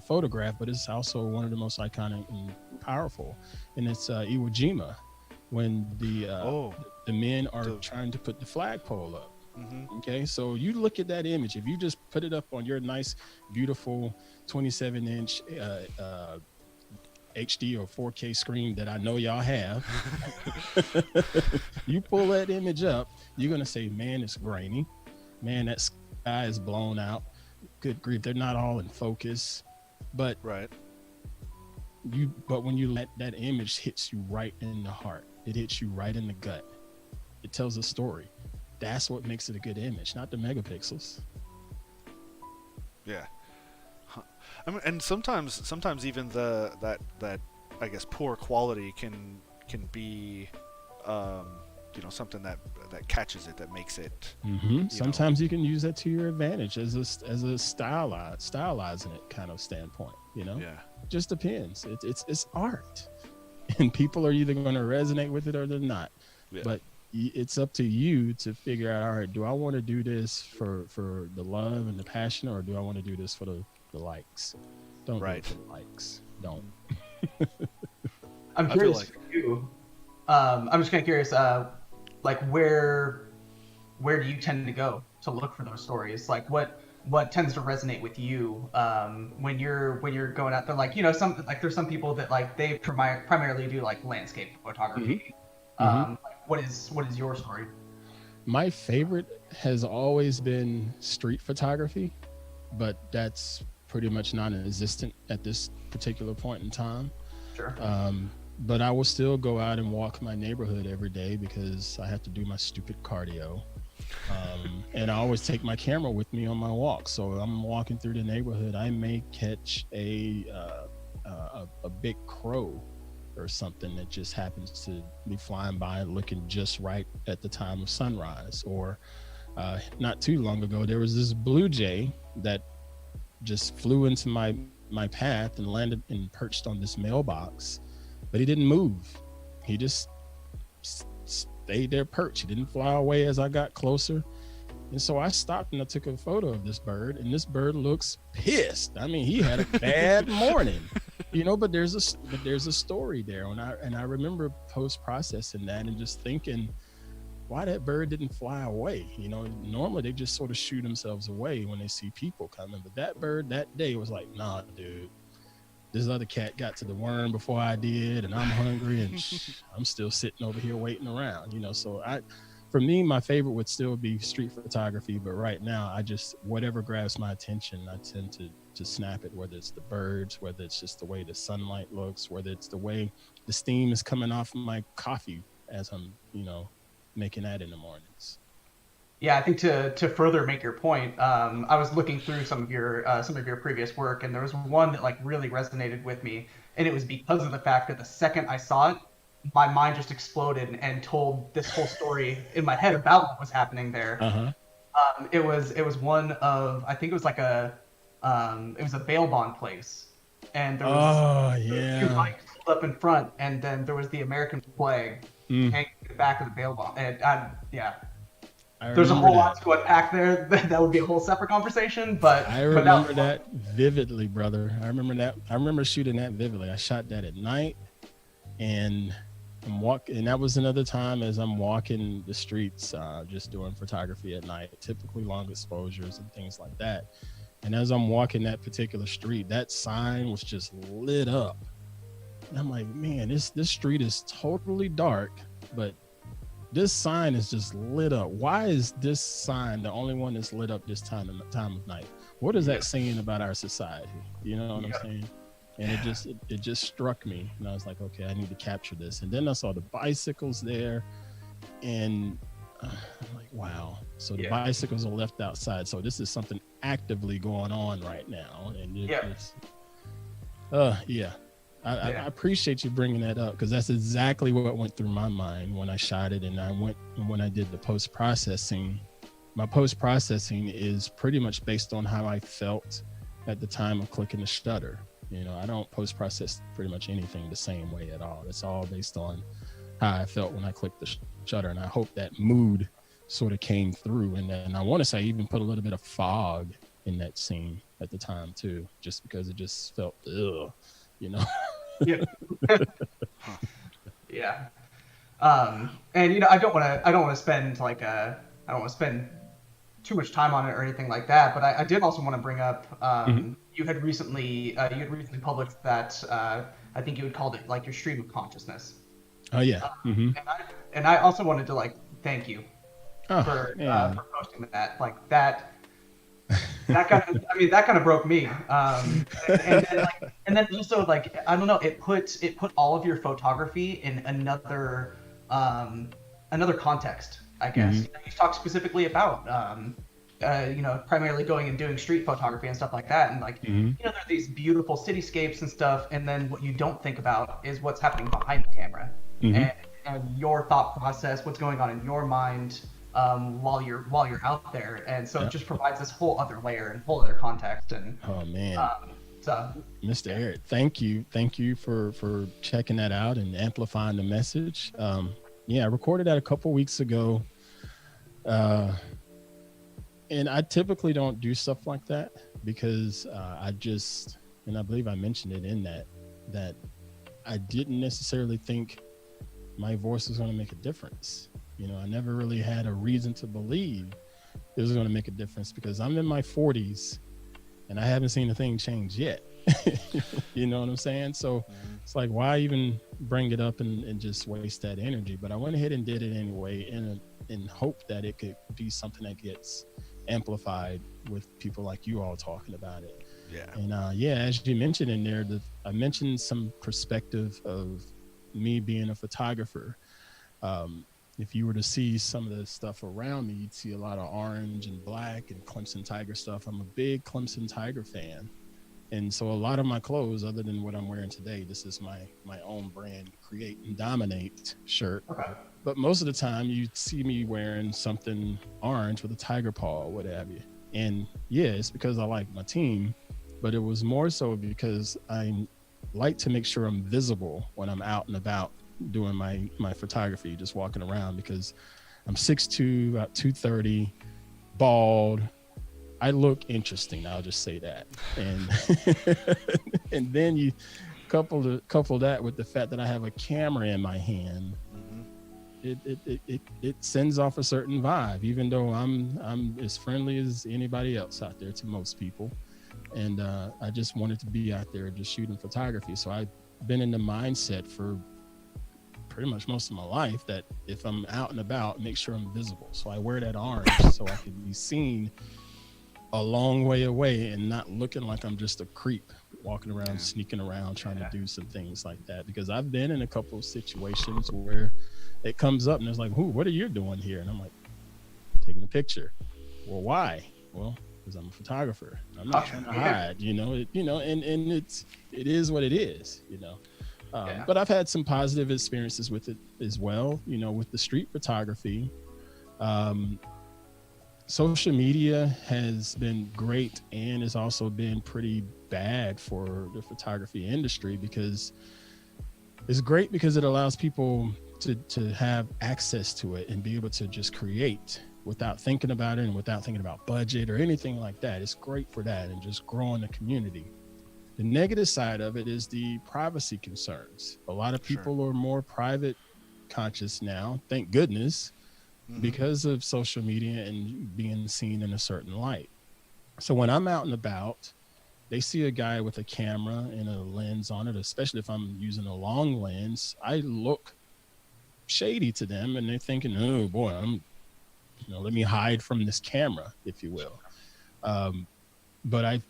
photograph, but it's also one of the most iconic and powerful, and it's Iwo Jima, when the men are trying to put the flagpole up. Okay, so you look at that image. If you just put it up on your nice, beautiful 27-inch HD or 4K screen that I know y'all have, you pull that image up, you're gonna say, man, it's grainy, man, that sky is blown out, good grief, they're not all in focus. But right, but when you let that image hits you right in the heart, it hits you right in the gut, it tells a story. That's what makes it a good image, not the megapixels. Yeah. I mean, and sometimes even that I guess poor quality can be something that catches it, that makes it. Sometimes you can use that to your advantage as a stylizing it kind of standpoint. Yeah. Just depends. It's art, and people are either going to resonate with it or they're not. Yeah. But it's up to you to figure out, all right, do I want to do this for the love and the passion, or do I want to do this for the likes? Don't do it for the likes. Don't. I'm curious for you. I'm just kind of curious, like where do you tend to go to look for those stories? Like what tends to resonate with you when you're going out there? Like, there's some people that like they primarily do like landscape photography. Like, what is your story? My favorite has always been street photography, but that's pretty much non-existent at this particular point in time. Sure. But I will still go out and walk my neighborhood every day because I have to do my stupid cardio. And I always take my camera with me on my walk. So I'm walking through the neighborhood. I may catch a a big crow or something that just happens to be flying by and looking just right at the time of sunrise. Or not too long ago, there was this blue jay that just flew into my path and landed and perched on this mailbox, but he didn't move. He just stayed there perched. He didn't fly away as I got closer. And so I stopped and I took a photo of this bird, and this bird looks pissed. I mean, he had a bad morning, but there's a story there. And I remember post-processing that and just thinking why that bird didn't fly away. Normally they just sort of shoot themselves away when they see people coming, but that bird that day was like, nah, dude, this other cat got to the worm before I did, and I'm hungry, and I'm still sitting over here waiting around. So for me, my favorite would still be street photography, but right now, whatever grabs my attention, I tend to snap it, whether it's the birds, whether it's just the way the sunlight looks, whether it's the way the steam is coming off my coffee as I'm, making that in the mornings. Yeah, I think to further make your point, I was looking through some of your previous work, and there was one that like really resonated with me, and it was because of the fact that the second I saw it, my mind just exploded and told this whole story in my head about what was happening there. It was one of, I think it was like it was a bail bond place, and there was a few bikes pulled up in front, and then there was the American flag hanging in the back of the bail bond. And there's a whole lot to unpack there. That would be a whole separate conversation, but I remember that vividly, brother. I remember shooting that vividly. I shot that at night, and and that was another time as I'm walking the streets, just doing photography at night, typically long exposures and things like that. And as I'm walking that particular street, that sign was just lit up. And I'm like, man, this street is totally dark, but this sign is just lit up. Why is this sign the only one that's lit up this time of night? What is that saying about our society? You know what I'm saying? And it just struck me, and I was like, okay, I need to capture this. And then I saw the bicycles there, and I'm like, wow. So the bicycles are left outside. So this is something actively going on right now. And I appreciate you bringing that up, because that's exactly what went through my mind when I shot it. And when I did the post-processing. My post-processing is pretty much based on how I felt at the time of clicking the shutter. I don't post-process pretty much anything the same way at all. It's all based on how I felt when I clicked the shutter. And I hope that mood sort of came through. And then I want to say I even put a little bit of fog in that scene at the time too, just because it just felt, ugh, Yeah. And I don't want to spend too much time on it or anything like that, but I did also want to bring up you had recently published that I think you had called it like your stream of consciousness. Oh yeah. And I also wanted to like thank you for posting that. Like that kind of broke me. And then also like I don't know, it put all of your photography in another context, I guess. You talk specifically about primarily going and doing street photography and stuff like that, and like there's these beautiful cityscapes and stuff, and then what you don't think about is what's happening behind the camera, and your thought process, what's going on in your mind while you're out there, and so it just provides this whole other layer and whole other context. And oh man, so Mr. Eric, thank you for checking that out and amplifying the message. I recorded that a couple weeks ago. And I typically don't do stuff like that because and I believe I mentioned it in that I didn't necessarily think my voice was going to make a difference. I never really had a reason to believe it was going to make a difference, because I'm in my 40s and I haven't seen a thing change yet. You know what I'm saying? So it's like, why even bring it up and just waste that energy? But I went ahead and did it anyway in hope that it could be something that gets amplified with people like you all talking about it. And as you mentioned in there, I mentioned some perspective of me being a photographer. If you were to see some of the stuff around me, you'd see a lot of orange and black and Clemson Tiger stuff. I'm a big Clemson Tiger fan. And so a lot of my clothes, other than what I'm wearing today, this is my own brand, Create and Dominate shirt. Okay. But most of the time you see me wearing something orange with a tiger paw or what have you. And yeah, it's because I like my team, but it was more so because I like to make sure I'm visible when I'm out and about doing my photography, just walking around, because I'm 6'2", about 230, bald. I look interesting. I'll just say that. And and then you couple that with the fact that I have a camera in my hand. It sends off a certain vibe, even though I'm as friendly as anybody else out there to most people. And I just wanted to be out there just shooting photography. So I've been in the mindset for pretty much most of my life that if I'm out and about, make sure I'm visible. So I wear that orange so I can be seen a long way away and not looking like I'm just a creep walking around, sneaking around, trying to do some things like that. Because I've been in a couple of situations where it comes up and it's like, what are you doing here? And I'm like, taking a picture. Well, why? Well, because I'm a photographer. I'm not trying to hide, and it is what it is, But I've had some positive experiences with it as well, with the street photography. Social media has been great and has also been pretty bad for the photography industry, because it's great because it allows people to have access to it and be able to just create without thinking about it and without thinking about budget or anything like that. It's great for that and just growing the community. The negative side of it is the privacy concerns. A lot of people are more private conscious now, thank goodness, because of social media and being seen in a certain light. So when I'm out and about, they see a guy with a camera and a lens on it, especially if I'm using a long lens, I look shady to them and they're thinking, oh boy, let me hide from this camera, if you will. But I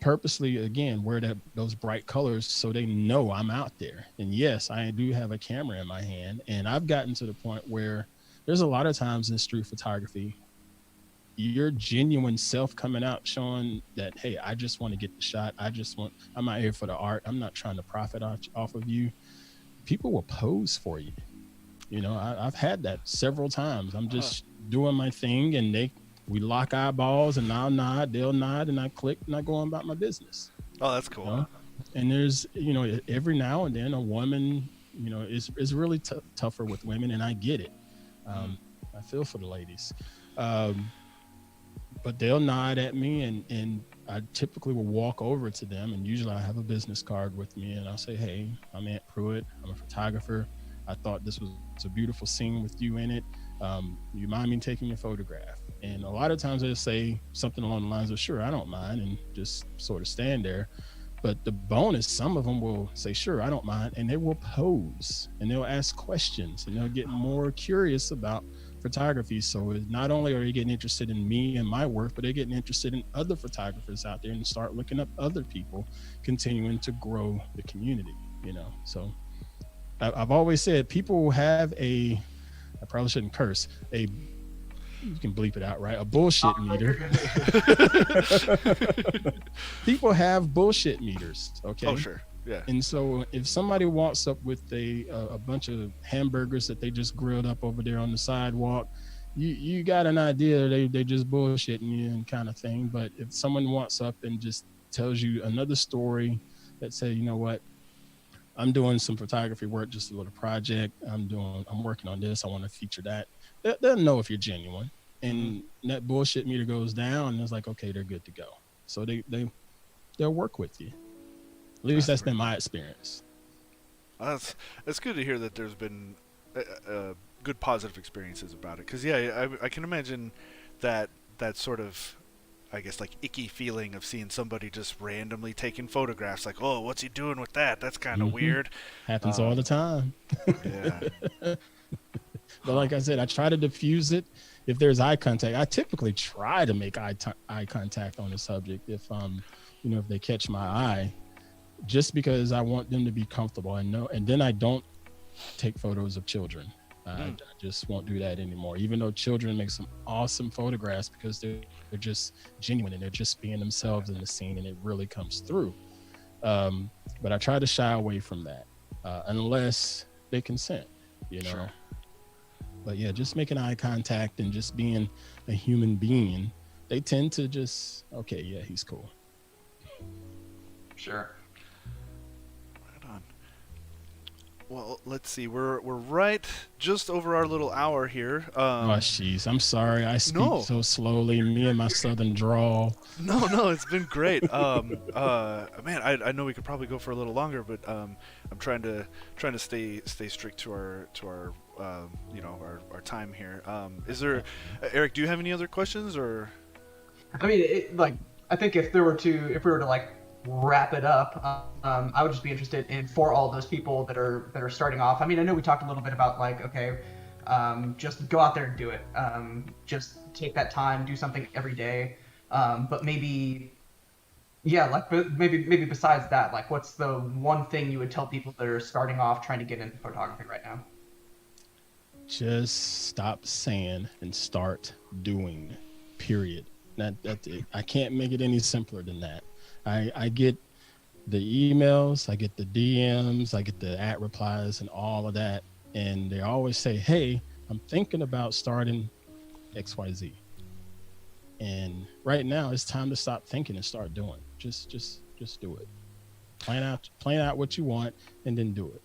purposely, again, wear those bright colors so they know I'm out there. And yes, I do have a camera in my hand, and I've gotten to the point where there's a lot of times in street photography, your genuine self coming out showing that, hey, I just want to get the shot. I'm out here for the art. I'm not trying to profit off of you. People will pose for you. I've had that several times. I'm just doing my thing and we lock eyeballs and I'll nod, they'll nod, and I click and I go on about my business. Oh, that's cool. And there's, every now and then a woman, is really tougher with women, and I get it. I feel for the ladies. But they'll nod at me and I typically will walk over to them, and usually I have a business card with me and I'll say, hey, I'm Aunt Pruitt. I'm a photographer. I thought this was a beautiful scene with you in it. You mind me taking your photograph? And a lot of times they'll say something along the lines of, sure, I don't mind, and just sort of stand there. But the bonus, some of them will say, sure, I don't mind, and they will pose and they'll ask questions and they'll get more curious about photography. So not only are they getting interested in me and my work, but they're getting interested in other photographers out there and start looking up other people, continuing to grow the community, So I've always said people have I probably shouldn't curse, you can bleep it out, right? A bullshit meter. People have bullshit meters, okay? Oh, sure. Yeah. And so if somebody walks up with a bunch of hamburgers that they just grilled up over there on the sidewalk, you got an idea they just bullshitting you and kind of thing. But if someone walks up and just tells you another story that say, you know what, I'm doing some photography work, just a little project. I'm working on this. I want to feature that. They'll know if you're genuine, and that bullshit meter goes down, and it's like, okay, they're good to go. So they'll work with you. At least that's been my experience. It's good to hear that there's been good positive experiences about it. Because I can imagine that sort of, I guess, like icky feeling of seeing somebody just randomly taking photographs. Like, oh, what's he doing with that? That's kind of weird. Happens all the time. Yeah. But like I said, I try to diffuse it. If there's eye contact, I typically try to make eye contact on the subject. If if they catch my eye, just because I want them to be comfortable and know. And then I don't take photos of children. I just won't do that anymore. Even though children make some awesome photographs because they're just genuine and they're just being themselves in the scene, and it really comes through. But I try to shy away from that unless they consent, you know. Sure. But yeah, just making eye contact and just being a human being, they tend to just, okay, yeah, he's cool. Sure. Right on. Well, let's see. We're right just over our little hour here. Oh, jeez, I'm sorry. I speak No. so slowly. Me and my southern drawl. No, it's been great. Man, I know we could probably go for a little longer, but I'm trying to stay strict to our our time here. Is there, Eric? Do you have any other questions or? I mean, like, I think if we were to like wrap it up, I would just be interested in, for all those people that are starting off. I mean, I know we talked a little bit about, like, okay, just go out there and do it. Just take that time, do something every day. But maybe, yeah, like, maybe besides that, like, what's the one thing you would tell people that are starting off trying to get into photography right now? Just stop saying and start doing. Period. That's it. I can't make it any simpler than that. I get the emails, I get the DMs, I get the @ replies and all of that. And they always say, hey, I'm thinking about starting XYZ. And right now it's time to stop thinking and start doing. Just do it. Plan out what you want and then do it.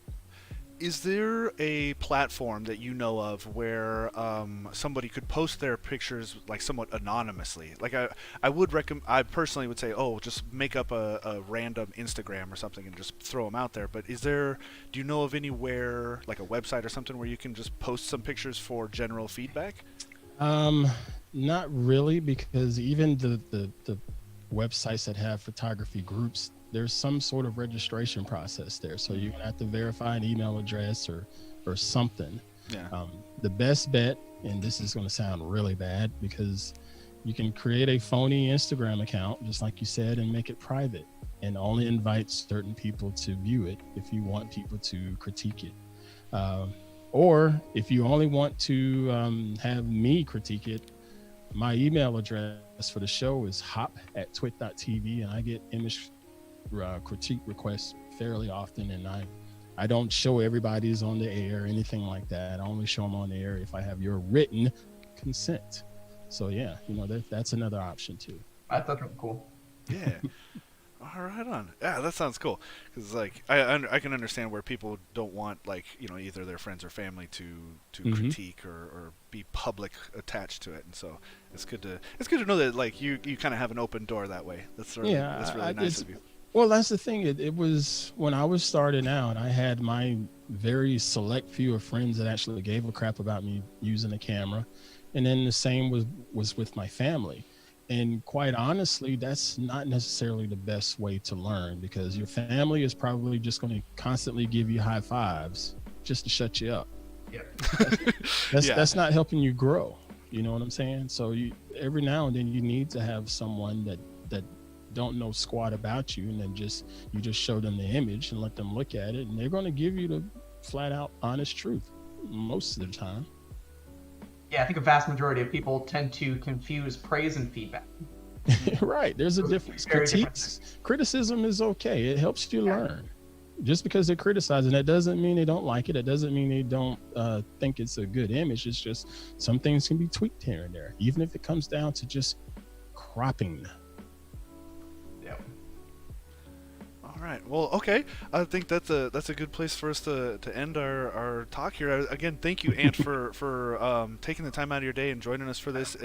Is there a platform that you know of where somebody could post their pictures like somewhat anonymously? Like I would recommend. I personally would say, oh, just make up a random Instagram or something and just throw them out there. But do you know of anywhere, like a website or something, where you can just post some pictures for general feedback? Not really, because even the websites that have photography groups, there's some sort of registration process there. So you're gonna have to verify an email address or something. Yeah. The best bet, and this is gonna sound really bad, because you can create a phony Instagram account, just like you said, and make it private and only invite certain people to view it if you want people to critique it. Or if you only want to have me critique it, my email address for the show is hop@twit.tv, and I get image critique requests fairly often, and I don't show everybody's on the air or anything like that. I only show them on the air if I have your written consent. So yeah, that's another option too. That's really cool. Yeah. All right on. Yeah, that sounds cool. Because like I can understand where people don't want, like, either their friends or family to critique or be public attached to it, and so it's good to know that, like, you kind of have an open door that way. That's really nice of you. Well, that's the thing. It was when I was starting out, I had my very select few of friends that actually gave a crap about me using a camera. And then the same was with my family. And quite honestly, that's not necessarily the best way to learn, because your family is probably just going to constantly give you high fives just to shut you up. Yeah. That's not helping you grow. You know what I'm saying? So every now and then you need to have someone that don't know squat about you, and then you just show them the image and let them look at it, and they're going to give you the flat out honest truth most of the time. Yeah, I think a vast majority of people tend to confuse praise and feedback. Right. There's a difference. Criticism is okay. It helps you learn. Just because they're criticizing, that doesn't mean they don't like it. It doesn't mean they don't think it's a good image. It's just some things can be tweaked here and there, even if it comes down to just cropping. Yep. All right. Well, okay. I think that's a good place for us to end our talk here. Again, thank you, Ant, for taking the time out of your day and joining us for this.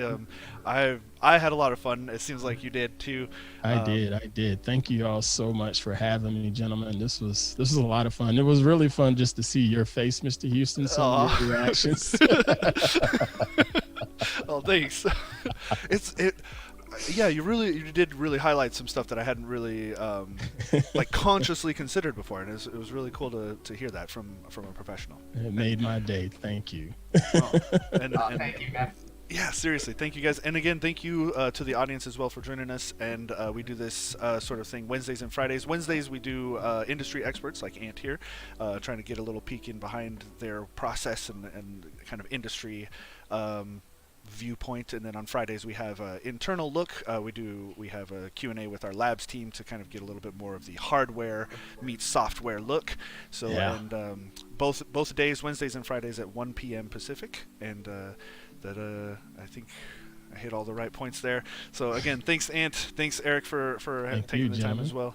I had a lot of fun. It seems like you did too. I did. Thank you all so much for having me, gentlemen. This was a lot of fun. It was really fun just to see your face, Mr. Houston, some of your reactions. Oh, thanks. Yeah, you did really highlight some stuff that I hadn't really like consciously considered before, and it was really cool to hear that from a professional. It made my day. Thank you. And thank you, man. Yeah, seriously, thank you guys, and again, thank you to the audience as well for joining us. And we do this sort of thing Wednesdays and Fridays. Wednesdays we do industry experts like Ant here, trying to get a little peek in behind their process and kind of industry viewpoint, and then on Fridays we have internal look. We have a Q&A with our labs team to kind of get a little bit more of the hardware meets software look. So Yeah. and both days, Wednesdays and Fridays at 1 p.m. Pacific, and I think I hit all the right points there. So again, thanks Ant, thanks Eric for Thank taking you, the time gentlemen. as well.